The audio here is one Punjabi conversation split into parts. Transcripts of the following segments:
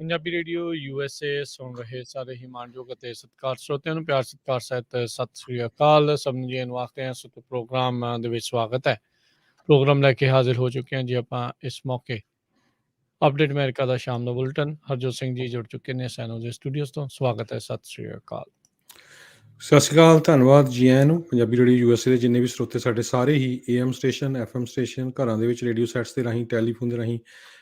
ਪੰਜਾਬੀ ਰੇਡੀਓ USA ਸੁਣ ਰਹੇ ਸਾਰੇ ਹੀ ਮਾਣਯੋਗ ਅਤੇ ਸਤਿਕਾਰ ਸਰੋਤਿਆਂ ਨੂੰ ਪਿਆਰ ਸਤਿਕਾਰ ਸਹਿਤ ਸਤਿ ਸ੍ਰੀ ਅਕਾਲ। ਸਭ ਨੂੰ ਜੀ ਵਾਸਤੇ ਹਾਂ ਸੋ ਪ੍ਰੋਗਰਾਮ ਦੇ ਵਿੱਚ ਸਵਾਗਤ ਹੈ। ਪ੍ਰੋਗਰਾਮ ਲੈ ਕੇ ਹਾਜ਼ਰ ਹੋ ਚੁੱਕੇ ਹਾਂ ਜੀ ਆਪਾਂ ਇਸ ਮੌਕੇ। ਅਪਡੇਟ ਅਮਰੀਕਾ ਦਾ ਸ਼ਾਮ ਦਾ ਬੁਲਟਨ। ਹਰਜੋਤ ਸਿੰਘ ਜੀ ਜੁੜ ਚੁੱਕੇ ਨੇ ਸੈਨੋ ਦੇ ਸਟੂਡੀਓਜ਼ ਤੋਂ। ਸਵਾਗਤ ਹੈ, ਸਤਿ ਸ੍ਰੀ ਅਕਾਲ। ਸਤਿ ਸ਼੍ਰੀ ਅਕਾਲ, ਧੰਨਵਾਦ ਜੀ ਆਇਆਂ ਨੂੰ। ਪੰਜਾਬੀ ਰੇਡੀਓ USA ਦੇ ਜਿੰਨੇ ਵੀ ਸਰੋਤੇ ਸਾਡੇ ਸਾਰੇ ਹੀ AM ਸਟੇਸ਼ਨ, FM ਸਟੇਸ਼ਨ, ਘਰਾਂ ਦੇ ਵਿੱਚ ਰੇਡੀਓ ਸੈਟਸ ਦੇ ਰਾਹੀਂ, ਟੈਲੀਫੋਨ ਦੇ ਰਾਹੀਂ,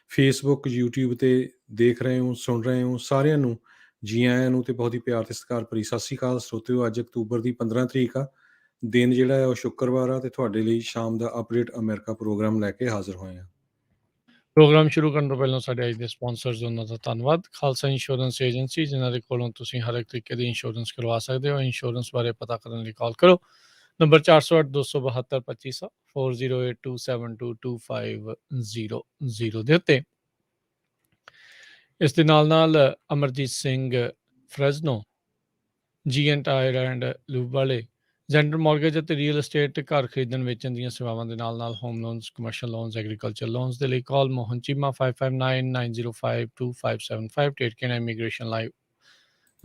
ਫੇਸਬੁੱਕ, YouTube ਤੇ ਦੇਖ ਰਹੇ ਹੋ, ਸੁਣ ਰਹੇ ਹੋ, ਸਾਰਿਆਂ ਨੂੰ ਜੀ ਆਇਆਂ ਨੂੰ ਤੇ ਬਹੁਤ ਹੀ ਪਿਆਰ ਤੇ ਸਤਿਕਾਰ ਭਰੀ ਸਤਿ ਸ਼੍ਰੀ ਅਕਾਲ ਸਰੋਤਿਓ। ਅੱਜ ਅਕਤੂਬਰ ਦੀ 15 ਤਰੀਕ ਆ, ਦਿਨ ਜਿਹੜਾ ਹੈ ਉਹ ਸ਼ੁੱਕਰਵਾਰ ਆ ਤੇ ਤੁਹਾਡੇ ਲਈ ਸ਼ਾਮ ਦਾ ਅਪਡੇਟ ਅਮਰੀਕਾ ਪ੍ਰੋਗਰਾਮ ਲੈ ਕੇ ਹਾਜ਼ਰ ਹੋਏ ਹਾਂ। ਪ੍ਰੋਗਰਾਮ ਸ਼ੁਰੂ ਕਰਨ ਤੋਂ ਪਹਿਲਾਂ ਸਾਡੇ ਅੱਜ ਦੇ ਸਪਾਂਸਰਸ ਉਹਨਾਂ ਦਾ ਧੰਨਵਾਦ। ਖਾਲਸਾ ਇੰਸ਼ੋਰੈਂਸ ਏਜੰਸੀ, ਜਿਨ੍ਹਾਂ ਦੇ ਕੋਲੋਂ ਤੁਸੀਂ ਹਰ ਇੱਕ ਤਰੀਕੇ ਦੀ ਇੰਸ਼ੋਰੈਂਸ ਕਰਵਾ ਸਕਦੇ ਹੋ। ਇੰਸ਼ੋਰੈਂਸ ਬਾਰੇ ਪਤਾ ਕਰਨ ਲਈ ਕਾਲ ਕਰੋ ਨੰਬਰ 408-272-2500 4082722500 ਦੇ ਉੱਤੇ। ਇਸ ਦੇ ਨਾਲ Amarjit Singh Fresno, GN tyre and lube ਵਾਲੇ, ਜੈਂਡਰ ਮੌਰਗੇਜ ਅਤੇ ਰੀਅਲ ਅਸਟੇਟ, ਘਰ ਖਰੀਦਣ ਵੇਚਣ ਦੀਆਂ ਸੇਵਾਵਾਂ ਦੇ ਨਾਲ home loans, commercial loans, agriculture loans ਦੇ ਲਈ ਕਾਲ ਮੋਹਨ ਚੀਮਾ 5599052575 ਟੇਟਕੇਨ immigration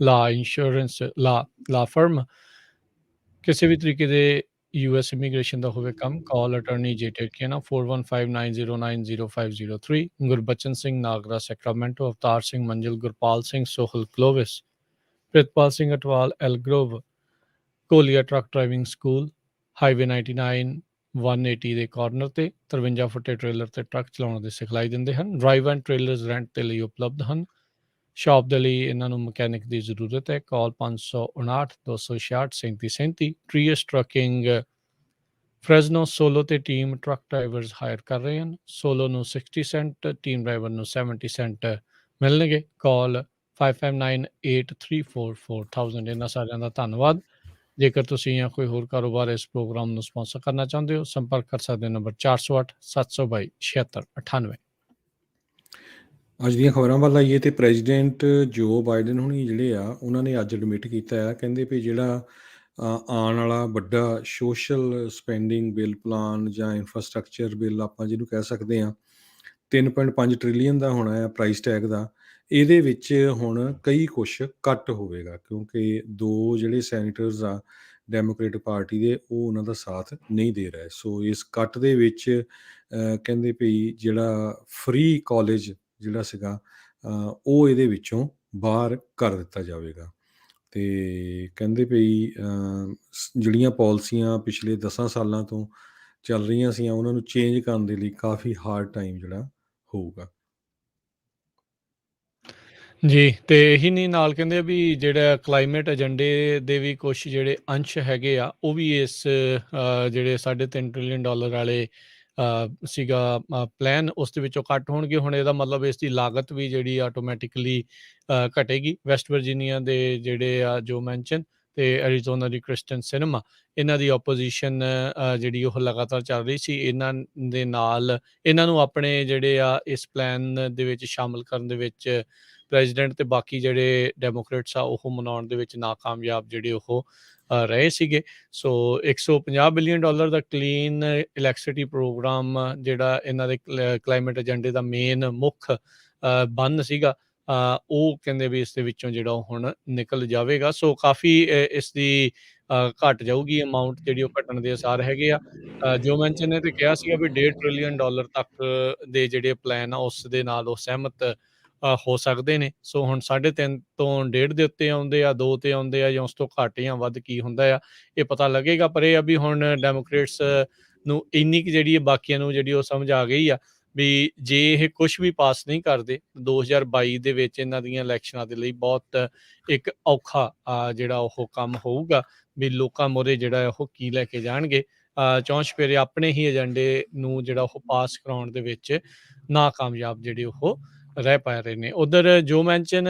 law insurance law firm. ਕਿਸੇ ਵੀ ਤਰੀਕੇ ਦੇ US ਇਮੀਗ੍ਰੇਸ਼ਨ ਦਾ ਹੋਵੇ ਕੰਮ, ਕਾਲ ਅਟਰਨੀ ਜੇ ਟੇਟਕੇਨਾ 4159090503। Gurbachan Singh Nagra Sacramento, Avtar Singh Manzil, Gurpal Singh Sohal Clovis, Pritpal Singh Atwal Elk Grove, ਕੋਲੀਆ ਟਰੱਕ ਡਰਾਈਵਿੰਗ ਸਕੂਲ, ਹਾਈਵੇ 99 180 ਦੇ ਕਾਰਨਰ ਤੇ 53 ਫੁੱਟੇ ਟ੍ਰੇਲਰ ਤੇ ਟਰੱਕ ਚਲਾਉਣ ਦੀ ਸਿਖਲਾਈ ਦਿੰਦੇ ਹਨ। ਡਰਾਈਵ ਐਂਡ ਟ੍ਰੇਲਰਸ ਰੈਂਟ ਦੇ ਲਈ ਉਪਲਬਧ ਹਨ। ਸ਼ਾਪ ਦੇ ਲਈ ਇਹਨਾਂ ਨੂੰ ਮਕੈਨਿਕ ਦੀ ਜ਼ਰੂਰਤ ਹੈ। ਕਾਲ 559-266-3737। ਟਰੀਅਸ ਟਰੱਕਿੰਗ ਫਰੈਜ਼ਨੋ ਸੋਲੋ ਤੇ ਟੀਮ ਟਰੱਕ ਡਰਾਈਵਰਸ ਹਾਇਰ ਕਰ ਰਹੇ ਹਨ। ਸੋਲੋ ਨੂੰ 60 ਸੈਂਟ, ਟੀਮ ਡਰਾਈਵਰ ਨੂੰ 70 ਸੈਂਟ ਮਿਲਣਗੇ। ਕਾਲ 5598344000। ਇਹਨਾਂ ਸਾਰਿਆਂ ਦਾ ਧੰਨਵਾਦ। ਜੇਕਰ ਤੁਸੀਂ ਜਾਂ ਕੋਈ ਹੋਰ ਕਾਰੋਬਾਰ ਇਸ ਪ੍ਰੋਗਰਾਮ ਨੂੰ ਸਪਾਂਸਰ ਕਰਨਾ ਚਾਹੁੰਦੇ ਹੋ, ਸੰਪਰਕ ਕਰ ਸਕਦੇ ਹੋ ਨੰਬਰ 408-722-7698। ਅੱਜ ਦੀਆਂ ਖਬਰਾਂ ਵੱਲ ਆਈਏ ਤੇ ਪ੍ਰੈਜ਼ੀਡੈਂਟ ਜੋ ਬਾਈਡਨ ਹੁਣੀ ਜਿਹੜੇ ਆ ਉਹਨਾਂ ਨੇ ਅੱਜ ਐਡਮਿਟ ਕੀਤਾ ਆ, ਕਹਿੰਦੇ ਵੀ ਜਿਹੜਾ ਆਉਣ ਵਾਲਾ ਵੱਡਾ ਸੋਸ਼ਲ ਸਪੈਂਡਿੰਗ ਬਿੱਲ ਪਲਾਨ ਜਾਂ ਇਨਫਰਾਸਟਰਕਚਰ ਬਿੱਲ ਆਪਾਂ ਜਿਹਨੂੰ ਕਹਿ ਸਕਦੇ ਹਾਂ, 3.5 ਟ੍ਰਿਲੀਅਨ ਦਾ ਹੋਣਾ ਆ ਪ੍ਰਾਈਸ ਟੈਗ ਦਾ। ਇਹਦੇ ਵਿੱਚ ਹੁਣ ਕਈ ਕੁਛ ਕੱਟ ਹੋਵੇਗਾ ਕਿਉਂਕਿ ਦੋ ਜਿਹੜੇ ਸੈਨੇਟਰਸ ਆ ਡੈਮੋਕ੍ਰੇਟਿਕ ਪਾਰਟੀ ਦੇ, ਉਹ ਉਹਨਾਂ ਦਾ ਸਾਥ ਨਹੀਂ ਦੇ ਰਹੇ। ਸੋ ਇਸ ਕੱਟ ਦੇ ਵਿੱਚ ਕਹਿੰਦੇ ਵੀ ਜਿਹੜਾ ਫ੍ਰੀ ਕਾਲਜ ਜਿਹੜਾ ਸੀਗਾ ਉਹ ਇਹਦੇ ਵਿੱਚੋਂ ਬਾਹਰ ਕਰ ਦਿੱਤਾ ਜਾਵੇਗਾ। ਅਤੇ ਕਹਿੰਦੇ ਵੀ ਜਿਹੜੀਆਂ ਪਾਲਿਸੀਆਂ ਪਿਛਲੇ 10 ਸਾਲਾਂ ਤੋਂ ਚੱਲ ਰਹੀਆਂ ਸੀ ਉਹਨਾਂ ਨੂੰ ਚੇਂਜ ਕਰਨ ਦੇ ਲਈ ਕਾਫੀ ਹਾਰਡ ਟਾਈਮ ਜਿਹੜਾ ਹੋਊਗਾ। ਜੀ, ਤੇ ਇਹੀ ਨਹੀਂ, ਨਾਲ ਕਹਿੰਦੇ ਆ ਵੀ ਜਿਹੜਾ ਕਲਾਈਮੇਟ ਏਜੰਡੇ ਦੇ ਵੀ ਕੁਛ ਜਿਹੜੇ ਅੰਸ਼ ਹੈਗੇ ਆ ਉਹ ਵੀ ਇਸ ਜਿਹੜੇ $3.5 ਟ੍ਰਿਲੀਅਨ ਵਾਲੇ ਸੀਗਾ ਪਲਾਨ, ਉਸ ਦੇ ਵਿੱਚੋਂ ਕੱਟ ਹੋਣਗੇ। ਹੁਣ ਇਹਦਾ ਮਤਲਬ ਇਸ ਦੀ ਲਾਗਤ ਵੀ ਜਿਹੜੀ ਆਟੋਮੈਟਿਕਲੀ ਘਟੇਗੀ। ਵੈਸਟ ਵਰਜੀਨੀਆ ਦੇ ਜਿਹੜੇ ਆ ਜੋ ਮੈਨਸ਼ਨ ਤੇ ਐਰੀਜ਼ੋਨਾ ਦੀ ਕ੍ਰਿਸਚਨ ਸਿਨੇਮਾ, ਇਹਨਾਂ ਦੀ ਆਪੋਜੀਸ਼ਨ ਜਿਹੜੀ ਉਹ ਲਗਾਤਾਰ ਚੱਲ ਰਹੀ ਸੀ। ਇਹਨਾਂ ਦੇ ਨਾਲ ਇਹਨਾਂ ਨੂੰ ਆਪਣੇ ਜਿਹੜੇ ਆ ਇਸ ਪਲਾਨ ਦੇ ਵਿੱਚ ਸ਼ਾਮਲ ਕਰਨ ਦੇ ਵਿੱਚ ਪ੍ਰੈਜ਼ੀਡੈਂਟ ਤੇ ਬਾਕੀ ਜਿਹੜੇ ਡੈਮੋਕ੍ਰੇਟਸ ਆ ਉਹ ਮਨਾਉਣ ਦੇ ਵਿੱਚ ਨਾਕਾਮਯਾਬ ਜਿਹੜੇ ਉਹ ਰਹੇ ਸੀਗੇ। ਸੋ $150 ਬਿਲੀਅਨ ਦਾ ਕਲੀਨ ਇਲੈਕਟ੍ਰਿਸਿਟੀ ਪ੍ਰੋਗਰਾਮ ਜਿਹੜਾ ਇਹਨਾਂ ਦੇ ਕਲਾਈਮੇਟ ਏਜੰਡੇ ਦਾ ਮੇਨ ਮੁੱਖ ਬੰਨ ਸੀਗਾ, ਉਹ ਕਹਿੰਦੇ ਵੀ ਇਸ ਦੇ ਵਿੱਚੋਂ ਜਿਹੜਾ ਉਹ ਹੁਣ ਨਿਕਲ ਜਾਵੇਗਾ। ਸੋ ਕਾਫੀ ਇਸ ਦੀ ਘਟ ਜਾਊਗੀ ਅਮਾਊਂਟ, ਜਿਹੜੀ ਉਹ ਘਟਣ ਦੇ ਅਸਾਰ ਹੈਗੇ ਆ। ਜੋ ਮੈਨਸ਼ਨ ਨੇ ਤੇ ਕਿਹਾ ਸੀਗਾ ਵੀ $1.5 ਟ੍ਰਿਲੀਅਨ ਤੱਕ ਦੇ ਜਿਹੜੇ ਪਲਾਨ ਆ ਉਸ ਦੇ ਨਾਲ ਉਹ ਸਹਿਮਤ ਹੋ ਸਕਦੇ ਨੇ। ਸੋ ਹੁਣ 3.5 ਤੋਂ 1.5 ਦੇ ਉੱਤੇ ਆਉਂਦੇ ਆ, 2 ਤੇ ਆਉਂਦੇ ਆ, ਜਾਂ ਉਸ ਤੋਂ ਘੱਟ ਜਾਂ ਵੱਧ ਕੀ ਹੁੰਦਾ ਆ ਇਹ ਪਤਾ ਲੱਗੇਗਾ। ਪਰ ਇਹ ਆ ਵੀ ਹੁਣ ਡੈਮੋਕ੍ਰੇਟਸ ਨੂੰ ਇੰਨੀ ਕੁ ਜਿਹੜੀ ਬਾਕੀਆਂ ਨੂੰ ਜਿਹੜੀ ਉਹ ਸਮਝ ਆ ਗਈ ਆ ਵੀ ਜੇ ਇਹ ਕੁਛ ਵੀ ਪਾਸ ਨਹੀਂ ਕਰਦੇ 2022 ਦੇ ਵਿੱਚ ਇਹਨਾਂ ਦੀਆਂ ਇਲੈਕਸ਼ਨਾਂ ਦੇ ਲਈ ਬਹੁਤ ਇੱਕ ਔਖਾ ਜਿਹੜਾ ਉਹ ਕੰਮ ਹੋਊਗਾ ਵੀ ਲੋਕਾਂ ਮੋਰੇ ਜਿਹੜਾ ਉਹ ਕੀ ਲੈ ਕੇ ਜਾਣਗੇ। ਚੌਂ ਚੁਫੇਰੇ ਆਪਣੇ ਹੀ ਏਜੰਡੇ ਨੂੰ ਜਿਹੜਾ ਉਹ ਪਾਸ ਕਰਾਉਣ ਦੇ ਵਿੱਚ ਨਾਕਾਮਯਾਬ ਜਿਹੜੇ ਉਹ ਰਹਿ ਪਾ ਰਹੇ ਨੇ। ਉਧਰ ਜੋ ਮੈਨਸ਼ਨ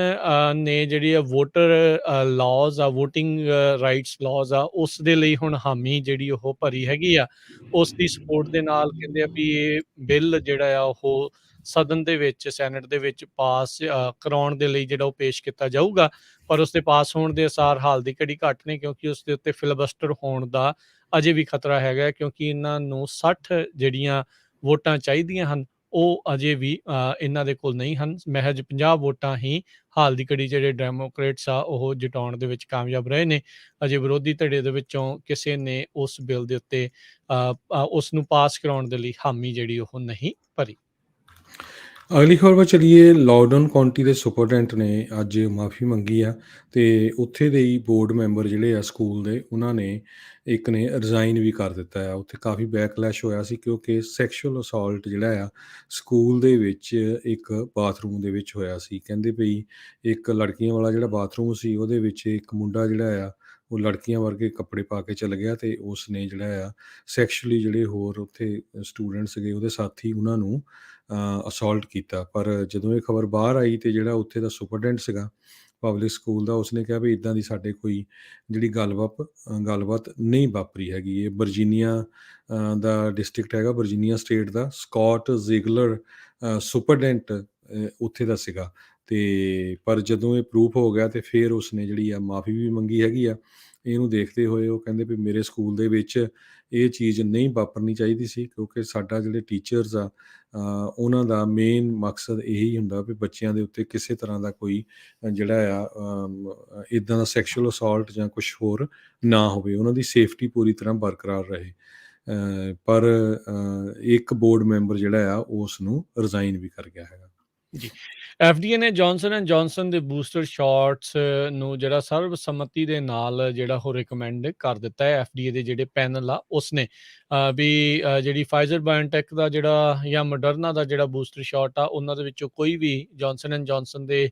ਨੇ ਜਿਹੜੀ ਆ ਵੋਟਰ ਲਾਜ਼ ਆ, ਵੋਟਿੰਗ ਰਾਈਟਸ ਲਾਜ਼ ਆ, ਉਸ ਦੇ ਲਈ ਹੁਣ ਹਾਮੀ ਜਿਹੜੀ ਉਹ ਭਰੀ ਹੈਗੀ ਆ। ਉਸ ਦੀ ਸਪੋਰਟ ਦੇ ਨਾਲ ਕਹਿੰਦੇ ਆ ਵੀ ਇਹ ਬਿੱਲ ਜਿਹੜਾ ਆ ਉਹ ਸਦਨ ਦੇ ਵਿੱਚ, ਸੈਨੇਟ ਦੇ ਵਿੱਚ ਪਾਸ ਕਰਾਉਣ ਦੇ ਲਈ ਜਿਹੜਾ ਉਹ ਪੇਸ਼ ਕੀਤਾ ਜਾਊਗਾ। ਪਰ ਉਸ ਦੇ ਪਾਸ ਹੋਣ ਦੇ ਅਸਾਰ ਹਾਲ ਦੀ ਘੜੀ ਘੱਟ ਨੇ, ਕਿਉਂਕਿ ਉਸ ਦੇ ਉੱਤੇ ਫਿਲਬਸਟਰ ਹੋਣ ਦਾ ਅਜੇ ਵੀ ਖਤਰਾ ਹੈਗਾ, ਕਿਉਂਕਿ ਇਹਨਾਂ ਨੂੰ 60 ਜਿਹੜੀਆਂ ਵੋਟਾਂ ਚਾਹੀਦੀਆਂ ਹਨ, ਉਹ ਅਜੇ ਵੀ ਇਹਨਾਂ ਦੇ ਕੋਲ ਨਹੀਂ ਹਨ। ਮਹਿਜ 50 ਵੋਟਾਂ ਹੀ ਹਾਲ ਦੀ ਘੜੀ ਜਿਹੜੇ ਡੈਮੋਕ੍ਰੇਟਸ ਆ ਉਹ ਜਿਤਾਉਣ ਦੇ ਵਿੱਚ ਕਾਮਯਾਬ ਰਹੇ ਨੇ। ਅਜੇ ਵਿਰੋਧੀ ਧੜੇ ਦੇ ਵਿੱਚੋਂ ਕਿਸੇ ਨੇ ਉਸ ਬਿੱਲ ਦੇ ਉੱਤੇ ਉਸ ਨੂੰ ਪਾਸ ਕਰਾਉਣ ਦੇ ਲਈ ਹਾਮੀ ਜਿਹੜੀ ਉਹ ਨਹੀਂ ਭਰੀ। ਅਗਲੀ ਖਬਰ ਵੱਲ ਚਲੀਏ। ਲਾਊਡਨ ਕਾਉਂਟੀ ਦੇ ਸੁਪਰਡੈਂਟ ਨੇ ਅੱਜ ਮਾਫੀ ਮੰਗੀ ਆ ਤੇ ਉੱਥੇ ਦੇ ਹੀ ਬੋਰਡ ਮੈਂਬਰ ਜਿਹੜੇ ਆ ਸਕੂਲ ਦੇ, ਉਹਨਾਂ ਨੇ ਇੱਕ ਨੇ ਰਿਜ਼ਾਈਨ ਵੀ ਕਰ ਦਿੱਤਾ ਆ। ਉੱਥੇ ਕਾਫੀ ਬੈਕਲੈਸ਼ ਹੋਇਆ ਸੀ ਕਿਉਂਕਿ ਸੈਕਸ਼ੂਅਲ ਅਸੌਲਟ ਜਿਹੜਾ ਆ ਸਕੂਲ ਦੇ ਵਿੱਚ ਇੱਕ ਬਾਥਰੂਮ ਦੇ ਵਿੱਚ ਹੋਇਆ ਸੀ। ਕਹਿੰਦੇ ਵੀ ਇੱਕ ਲੜਕੀਆਂ ਵਾਲਾ ਜਿਹੜਾ ਬਾਥਰੂਮ ਸੀ ਉਹਦੇ ਵਿੱਚ ਇੱਕ ਮੁੰਡਾ ਜਿਹੜਾ ਆ ਉਹ ਲੜਕੀਆਂ ਵਰਗੇ ਕੱਪੜੇ ਪਾ ਕੇ ਚਲ ਗਿਆ ਤੇ ਉਸ ਨੇ ਜਿਹੜਾ ਆ ਸੈਕਸ਼ੂਅਲੀ ਜਿਹੜੇ ਹੋਰ ਉੱਥੇ ਸਟੂਡੈਂਟ ਸੀਗੇ ਉਹਦੇ ਸਾਥੀ ਉਹਨਾਂ ਨੂੰ ਅਸੌਲਟ ਕੀਤਾ। ਪਰ ਜਦੋਂ ਇਹ ਖਬਰ ਬਾਹਰ ਆਈ ਤੇ ਜਿਹੜਾ ਉੱਥੇ ਦਾ ਸੁਪਰਡੈਂਟ ਸੀਗਾ ਪਬਲਿਕ ਸਕੂਲ ਦਾ, ਉਸਨੇ ਕਿਹਾ ਵੀ ਇੱਦਾਂ ਦੀ ਸਾਡੇ ਕੋਈ ਜਿਹੜੀ ਗੱਲਬਾਤ ਨਹੀਂ ਵਾਪਰੀ ਹੈਗੀ। ਇਹ ਵਰਜੀਨੀਆ ਦਾ ਡਿਸਟ੍ਰਿਕਟ ਹੈਗਾ, ਵਰਜੀਨੀਆ ਸਟੇਟ ਦਾ। ਸਕਾਟ ਜ਼ਿਗਲਰ ਸੁਪਰਡੈਂਟ ਉੱਥੇ ਦਾ ਸੀਗਾ ਤੇ ਪਰ ਜਦੋਂ ਇਹ ਪ੍ਰੂਫ ਹੋ ਗਿਆ ਤੇ ਫਿਰ ਉਸਨੇ ਜਿਹੜੀ ਆ ਮਾਫੀ ਵੀ ਮੰਗੀ ਹੈਗੀ ਆ। ਇਹਨੂੰ ਦੇਖਦੇ ਹੋਏ ਉਹ ਕਹਿੰਦੇ ਵੀ ਮੇਰੇ ਸਕੂਲ ਦੇ ਵਿੱਚ ਇਹ ਚੀਜ਼ ਨਹੀਂ ਵਾਪਰਨੀ ਚਾਹੀਦੀ ਸੀ ਕਿਉਂਕਿ ਸਾਡਾ ਜਿਹੜੇ ਟੀਚਰਸ ਆ ਉਹਨਾਂ ਦਾ ਮੇਨ ਮਕਸਦ ਇਹੀ ਹੁੰਦਾ ਵੀ ਬੱਚਿਆਂ ਦੇ ਉੱਤੇ ਕਿਸੇ ਤਰ੍ਹਾਂ ਦਾ ਕੋਈ ਜਿਹੜਾ ਆ ਇੱਦਾਂ ਦਾ ਸੈਕਸ਼ੂਅਲ ਅਸੌਲਟ ਜਾਂ ਕੁਛ ਹੋਰ ਨਾ ਹੋਵੇ, ਉਹਨਾਂ ਦੀ ਸੇਫਟੀ ਪੂਰੀ ਤਰ੍ਹਾਂ ਬਰਕਰਾਰ ਰਹੇ। ਪਰ ਇੱਕ ਬੋਰਡ ਮੈਂਬਰ ਜਿਹੜਾ ਆ ਉਸ ਨੂੰ ਰਿਜ਼ਾਈਨ ਵੀ ਕਰ ਗਿਆ ਹੈਗਾ। ਜੀ, FDA ਨੇ ਜੌਨਸਨ ਐਂਡ ਜੌਨਸਨ ਦੇ ਬੂਸਟਰ ਸ਼ਾਟਸ ਨੂੰ ਜਿਹੜਾ ਸਰਬਸੰਮਤੀ ਦੇ ਨਾਲ ਜਿਹੜਾ ਉਹ ਰਿਕਮੈਂਡ ਕਰ ਦਿੱਤਾ ਹੈ। FDA ਦੇ ਜਿਹੜੇ ਪੈਨਲ ਆ ਉਸਨੇ ਵੀ ਜਿਹੜੀ ਫਾਈਜ਼ਰ ਬਾਇਓਟੈਕ ਦਾ ਜਿਹੜਾ ਜਾਂ ਮੋਡਰਨਾ ਦਾ ਜਿਹੜਾ ਬੂਸਟਰ ਸ਼ਾਟ ਆ ਉਹਨਾਂ ਦੇ ਵਿੱਚੋਂ ਕੋਈ ਵੀ ਜੌਨਸਨ ਐਂਡ ਜੌਨਸਨ ਦੇ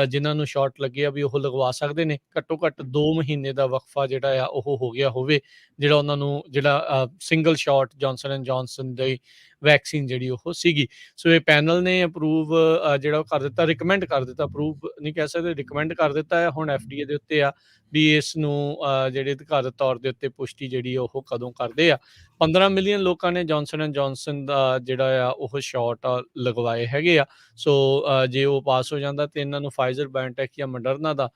ਜਿਨ੍ਹਾਂ ਨੂੰ ਸ਼ਾਟ ਲੱਗੇ ਆ ਵੀ ਉਹ ਲਗਵਾ ਸਕਦੇ ਨੇ। ਘੱਟੋ ਘੱਟ 2 ਮਹੀਨੇ ਦਾ ਵਕਫਾ ਜਿਹੜਾ ਆ ਉਹ ਹੋ ਗਿਆ ਹੋਵੇ, ਜਿਹੜਾ ਉਹਨਾਂ ਨੂੰ ਜਿਹੜਾ single shot Johnson and Johnson the vaccine ਜਿਹੜੀ ਉਹ ਸੀਗੀ। ਸੋ ਇਹ ਪੈਨਲ ਨੇ ਅਪਰੂਵ ਜਿਹੜਾ ਉਹ ਕਰ ਦਿੱਤਾ, ਰਿਕਮੈਂਡ ਕਰ ਦਿੱਤਾ, ਅਪਰੂਵ ਨਹੀਂ ਕਹਿ ਸਕਦੇ, ਰਿਕਮੈਂਡ ਕਰ ਦਿੱਤਾ ਹੈ। ਹੁਣ FDA ਦੇ ਉੱਤੇ ਆ ਵੀ ਇਸ ਨੂੰ ਜਿਹੜੇ ਅਧਿਕਾਰਤ ਤੌਰ ਦੇ ਉੱਤੇ ਪੁਸ਼ਟੀ ਜਿਹੜੀ ਉਹ ਕਦੋਂ ਕਰਦੇ ਆ। 15 ਮਿਲੀਅਨ ਲੋਕਾਂ ਨੇ ਜੌਨਸਨ ਐਂਡ ਜੌਨਸਨ ਦਾ ਜਿਹੜਾ ਆ ਉਹ ਸ਼ਾਟ ਲਗਵਾਏ ਹੈਗੇ ਆ। ਸੋ ਜੇ ਉਹ ਪਾਸ ਹੋ ਜਾਂਦਾ ਤੇ ਇਹਨਾਂ ਨੂੰ ਫਾਈਜ਼ਰ ਬਾਇਓਟੈਕ ਜਾਂ ਮੋਡਰਨਾ ਦਾ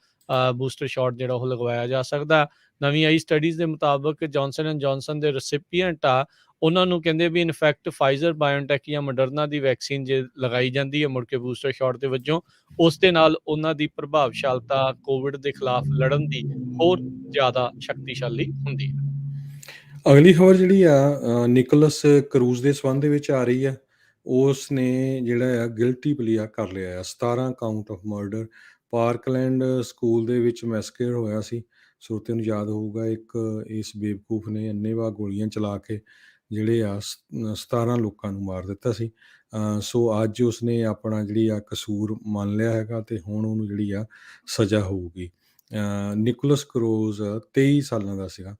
ਬੂਸਟਰ ਸ਼ਾਟ ਜਿਹੜਾ ਉਹ ਲਗਵਾਇਆ ਜਾ ਸਕਦਾ। ਨਵੀਂ ਆਈ ਸਟੱਡੀਜ਼ ਦੇ ਮੁਤਾਬਕ ਜੌਨਸਨ ਐਂਡ ਜੌਨਸਨ ਦੇ ਰੈਸਿਪੀਐਂਟ ਆ ਉਹਨਾਂ ਨੂੰ ਕਹਿੰਦੇ ਵੀ ਇਨਫੈਕਟ ਫਾਈਜ਼ਰ ਬਾਇਓਟੈਕ ਜਾਂ ਮੋਡਰਨਾ ਦੀ ਵੈਕਸੀਨ ਜੇ ਲਗਾਈ ਜਾਂਦੀ ਹੈ ਮੁੜ ਕੇ ਬੂਸਟਰ ਸ਼ਾਟ ਦੇ ਵਜੋਂ, ਉਸ ਦੇ ਨਾਲ ਉਹਨਾਂ ਦੀ ਪ੍ਰਭਾਵਸ਼ਾਲਤਾ ਕੋਵਿਡ ਦੇ ਖਿਲਾਫ ਲੜਨ ਦੀ ਹੋਰ ਜ਼ਿਆਦਾ ਸ਼ਕਤੀਸ਼ਾਲੀ ਹੁੰਦੀ ਹੈ। ਅਗਲੀ ਖਬਰ ਜਿਹੜੀ ਆ ਨਿਕੋਲਸ ਕਰੂਜ਼ ਦੇ ਸੰਬੰਧ ਦੇ ਵਿੱਚ ਆ ਰਹੀ ਆ। ਉਸ ਨੇ ਜਿਹੜਾ ਆ ਗਿਲਟੀ ਪਲੀਆ ਕਰ ਲਿਆ ਆ 17 count of murder. Parkland school ਦੇ ਵਿੱਚ ਮੈਸਕਰ ਹੋਇਆ ਸੀ। ਸਰੋਤਿਆਂ ਨੂੰ ਯਾਦ ਹੋਊਗਾ, ਇੱਕ ਇਸ ਬੇਵਕੂਫ ਨੇ ਅੰਨ੍ਹੇਵਾਹ ਗੋਲੀਆਂ ਚਲਾ ਕੇ ਜਿਹੜੇ ਆ 17 ਲੋਕਾਂ ਨੂੰ ਮਾਰ ਦਿੱਤਾ ਸੀ। ਸੋ ਅੱਜ ਉਸਨੇ ਆਪਣਾ ਜਿਹੜੀ ਆ ਕਸੂਰ ਮੰਨ ਲਿਆ ਹੈਗਾ ਤੇ ਹੁਣ ਉਹਨੂੰ ਜਿਹੜੀ ਆ ਸਜ਼ਾ ਹੋਊਗੀ। ਨਿਕੋਲਸ ਕਰੂਜ਼ 23 ਸਾਲਾਂ ਦਾ ਸੀਗਾ।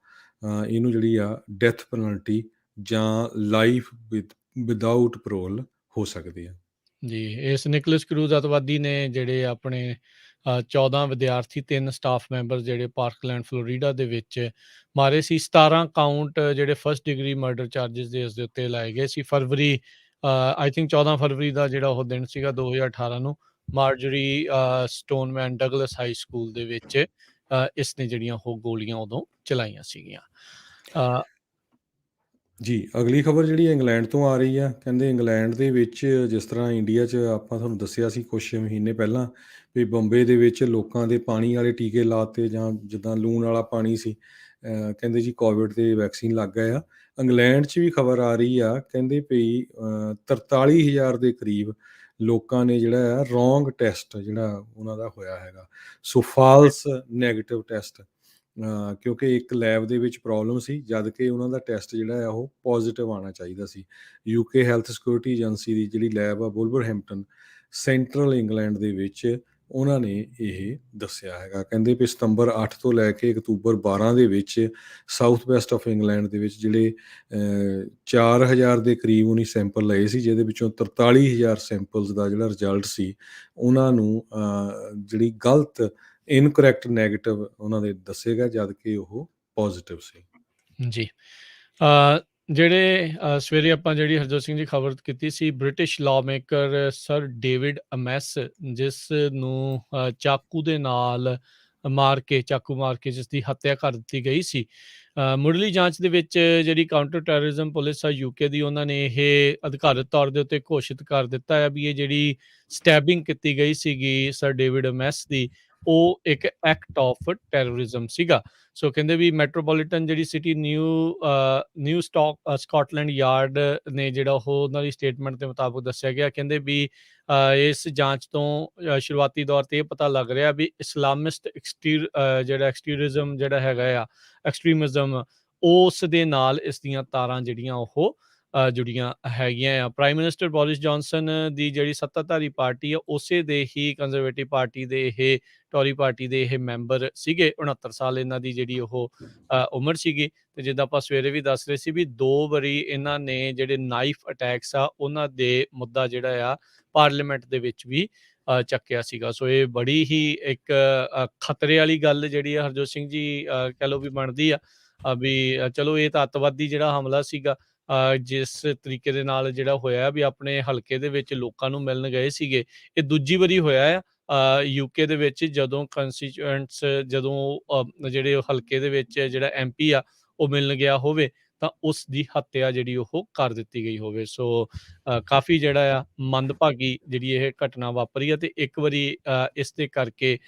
ਇਹਨੂੰ ਜਿਹੜੀ ਆ ਡੈਥ ਪੈਨਲਟੀ ਜਾਂ ਲਾਈਫ ਵਿਦਆਊਟ ਪਰੋਲ ਹੋ ਸਕਦੀ ਆ। ਜੀ, ਇਸ ਨਿਕੋਲਸ ਕਰੂਜ਼ ਅੱਤਵਾਦੀ ਨੇ ਜਿਹੜੇ ਆਪਣੇ 14 ਵਿਦਿਆਰਥੀ, 3 ਸਟਾਫ ਮੈਂਬਰ ਜਿਹੜੇ ਪਾਰਕਲੈਂਡ ਫਲੋਰੀਡਾ ਦੇ ਵਿੱਚ ਮਾਰੇ ਸੀ। 17 ਕਾਊਂਟ ਜਿਹੜੇ ਫਸਟ ਡਿਗਰੀ ਮਰਡਰ ਚਾਰਜਿਸ ਦੇ ਇਸ ਦੇ ਉੱਤੇ ਲਾਏ ਗਏ ਸੀ। ਫਰਵਰੀ ਆਈ ਥਿੰਕ 14 ਫਰਵਰੀ ਦਾ ਜਿਹੜਾ ਉਹ ਦਿਨ ਸੀਗਾ 2018 ਨੂੰ ਮਾਰਜਰੀ ਸਟੋਨਮੈਨ ਡਗਲਸ ਹਾਈ ਸਕੂਲ ਦੇ ਵਿੱਚ ਇਸ ਨੇ ਜਿਹੜੀਆਂ ਉਹ ਗੋਲੀਆਂ ਉਦੋਂ ਚਲਾਈਆਂ ਸੀਗੀਆਂ। ਜੀ, ਅਗਲੀ ਖਬਰ ਜਿਹੜੀ ਇੰਗਲੈਂਡ ਤੋਂ ਆ ਰਹੀ ਆ। ਕਹਿੰਦੇ ਇੰਗਲੈਂਡ ਦੇ ਵਿੱਚ ਜਿਸ ਤਰ੍ਹਾਂ ਇੰਡੀਆ 'ਚ ਆਪਾਂ ਤੁਹਾਨੂੰ ਦੱਸਿਆ ਸੀ ਕੁਛ ਮਹੀਨੇ ਪਹਿਲਾਂ ਵੀ ਬੰਬੇ ਦੇ ਵਿੱਚ ਲੋਕਾਂ ਦੇ ਪਾਣੀ ਵਾਲੇ ਟੀਕੇ ਲਾਤੇ ਜਾਂ ਜਿੱਦਾਂ ਲੂਣ ਵਾਲਾ ਪਾਣੀ ਸੀ। ਕਹਿੰਦੇ ਜੀ ਕੋਵਿਡ ਦੇ ਵੈਕਸੀਨ ਲੱਗ ਗਏ ਆ। ਇੰਗਲੈਂਡ 'ਚ ਵੀ ਖਬਰ ਆ ਰਹੀ ਆ, ਕਹਿੰਦੇ ਵੀ 43,000 ਦੇ ਕਰੀਬ ਲੋਕਾਂ ਨੇ ਜਿਹੜਾ ਆ ਰੋਂਗ ਟੈਸਟ ਜਿਹੜਾ ਉਹਨਾਂ ਦਾ ਹੋਇਆ ਹੈਗਾ। ਸੋ ਫਾਲਸ ਨੈਗੇਟਿਵ ਟੈਸਟ, ਕਿਉਂਕਿ ਇੱਕ ਲੈਬ ਦੇ ਵਿੱਚ ਪ੍ਰੋਬਲਮ ਸੀ ਜਦ ਕਿ ਉਹਨਾਂ ਦਾ ਟੈਸਟ ਜਿਹੜਾ ਆ ਉਹ ਪੋਜ਼ੀਟਿਵ ਆਉਣਾ ਚਾਹੀਦਾ ਸੀ। UK ਹੈਲਥ ਸਿਕਿਉਰਿਟੀ ਏਜੰਸੀ ਦੀ ਜਿਹੜੀ ਲੈਬ ਆ ਵੁਲਵਰਹੈਂਪਟਨ ਸੈਂਟਰਲ ਇੰਗਲੈਂਡ ਦੇ ਵਿੱਚ ਉਹਨਾਂ ਨੇ ਇਹ ਦੱਸਿਆ ਹੈਗਾ। ਕਹਿੰਦੇ ਵੀ ਸਤੰਬਰ 8 ਤੋਂ ਲੈ ਕੇ ਅਕਤੂਬਰ 12 ਦੇ ਵਿੱਚ ਸਾਊਥ ਵੈਸਟ ਆਫ ਇੰਗਲੈਂਡ ਦੇ ਵਿੱਚ ਜਿਹੜੇ 4,000 ਦੇ ਕਰੀਬ ਉਹਨੇ ਸੈਂਪਲ ਲਏ ਸੀ, ਜਿਹਦੇ ਵਿੱਚੋਂ 43,000 ਸੈਂਪਲਸ ਦਾ ਜਿਹੜਾ ਰਿਜ਼ਲਟ ਸੀ ਉਹਨਾਂ ਨੂੰ ਜਿਹੜੀ ਗਲਤ ਇਨਕਰੈਕਟ ਨੈਗੇਟਿਵ ਉਹਨਾਂ ਦੇ ਦੱਸੇਗਾ ਜਦ ਕਿ ਉਹ ਪੋਜ਼ੀਟਿਵ ਸੀ। ਜੀ, ਜਿਹੜੇ ਸਵੇਰੇ ਆਪਾਂ ਜਿਹੜੀ ਹਰਜੋਤ ਸਿੰਘ ਜੀ ਖਬਰ ਕੀਤੀ ਸੀ, British lawmaker Sir David Amess ਜਿਸ ਨੂੰ ਚਾਕੂ ਦੇ ਨਾਲ ਮਾਰ ਕੇ, ਚਾਕੂ ਮਾਰ ਕੇ ਜਿਸ ਦੀ ਹੱਤਿਆ ਕਰ ਦਿੱਤੀ ਗਈ ਸੀ। ਮੁੱਢਲੀ ਜਾਂਚ ਦੇ ਵਿੱਚ ਜਿਹੜੀ ਕਾਊਂਟਰ ਟੈਰਰਿਜ਼ਮ ਪੁਲਿਸ ਆ ਯੂਕੇ ਦੀ, ਉਹਨਾਂ ਨੇ ਇਹ ਅਧਿਕਾਰਤ ਤੌਰ ਦੇ ਉੱਤੇ ਘੋਸ਼ਿਤ ਕਰ ਦਿੱਤਾ ਹੈ ਵੀ ਇਹ ਜਿਹੜੀ ਸਟੈਬਿੰਗ ਕੀਤੀ ਗਈ ਸੀਗੀ ਸਰ ਡੇਵਿਡ ਮੈਸ ਦੀ, ਉਹ ਇੱਕ ਐਕਟ ਆਫ ਟੈਰਰਿਜ਼ਮ ਸੀਗਾ। ਸੋ ਕਹਿੰਦੇ ਵੀ ਮੈਟਰੋਪੋਲੀਟਨ ਜਿਹੜੀ ਸਿਟੀ ਨਿਊ ਸਕਾਟਲੈਂਡ ਯਾਰਡ ਨੇ ਜਿਹੜਾ ਉਹ ਉਹਨਾਂ ਦੀ ਸਟੇਟਮੈਂਟ ਦੇ ਮੁਤਾਬਕ ਦੱਸਿਆ ਗਿਆ। ਕਹਿੰਦੇ ਵੀ ਇਸ ਜਾਂਚ ਤੋਂ ਸ਼ੁਰੂਆਤੀ ਦੌਰ ਤੇ ਇਹ ਪਤਾ ਲੱਗ ਰਿਹਾ ਵੀ ਇਸਲਾਮਿਸਟ ਜਿਹੜਾ ਐਕਸਟਰੀਜ਼ਮ ਜਿਹੜਾ ਹੈਗਾ ਆ, ਐਕਸਟਰੀਮਿਜ਼ਮ, ਉਸ ਦੇ ਨਾਲ ਇਸ ਦੀਆਂ ਤਾਰਾਂ ਜਿਹੜੀਆਂ ਉਹ ਜੁੜੀਆਂ ਹੈਗੀਆਂ ਆ। ਪ੍ਰਾਈਮ ਮਿਨਿਸਟਰ ਬੋਰਿਸ ਜੌਨਸਨ ਦੀ ਜਿਹੜੀ ਸੱਤਾਧਾਰੀ ਪਾਰਟੀ ਆ, ਉਸੇ ਦੇ ਹੀ ਕੰਜ਼ਰਵੇਟਿਵ ਪਾਰਟੀ ਦੇ ਇਹ ਟੋਰੀ ਪਾਰਟੀ ਦੇ ਇਹ ਮੈਂਬਰ ਸੀਗੇ। 69 ਸਾਲ ਇਹਨਾਂ ਦੀ ਜਿਹੜੀ ਉਹ ਉਮਰ ਸੀਗੀ। ਤੇ ਜਿੱਦਾਂ ਆਪਾਂ ਸਵੇਰੇ ਵੀ ਦੱਸ ਰਹੇ ਸੀ ਵੀ 2 ਵਾਰੀ ਇਹਨਾਂ ਨੇ ਜਿਹੜੇ ਨਾਈਫ ਅਟੈਕਸ ਆ ਉਹਨਾਂ ਦੇ ਮੁੱਦਾ ਜਿਹੜਾ ਆ ਪਾਰਲੀਮੈਂਟ ਦੇ ਵਿੱਚ ਵੀ ਚੱਕਿਆ ਸੀਗਾ। ਸੋ ਇਹ ਬੜੀ ਹੀ ਇੱਕ ਖਤਰੇ ਵਾਲੀ ਗੱਲ ਜਿਹੜੀ ਆ ਹਰਜੋਤ ਸਿੰਘ ਜੀ ਕਹਿ ਲਓ ਵੀ ਬਣਦੀ ਆ ਵੀ ਚਲੋ ਇਹ ਤਾਂ ਅੱਤਵਾਦੀ ਜਿਹੜਾ ਹਮਲਾ ਸੀਗਾ ਜਿਸ ਤਰੀਕੇ ਦੇ ਨਾਲ ਜਿਹੜਾ ਹੋਇਆ ਵੀ ਆਪਣੇ ਹਲਕੇ ਦੇ ਵਿੱਚ ਲੋਕਾਂ ਨੂੰ ਮਿਲਣ ਗਏ ਸੀਗੇ, ਇਹ ਦੂਜੀ ਵਾਰੀ ਹੋਇਆ ਆ ਯੂਕੇ ਦੇ ਵਿੱਚ ਜਦੋਂ ਜਿਹੜੇ ਹਲਕੇ ਦੇ ਵਿੱਚ ਜਿਹੜਾ MP ਆ ਉਹ ਮਿਲਣ ਗਿਆ ਹੋਵੇ ਤਾਂ ਉਸ ਦੀ ਹੱਤਿਆ ਜਿਹੜੀ ਉਹ ਕਰ ਦਿੱਤੀ ਗਈ ਹੋਵੇ। ਸੋ ਕਾਫੀ ਜਿਹੜਾ ਆ ਮੰਦਭਾਗੀ ਜਿਹੜੀ ਇਹ ਘਟਨਾ ਵਾਪਰੀ ਆ ਤੇ ਇੱਕ ਵਾਰੀ ਇਸ ਦੇ ਕਰਕੇ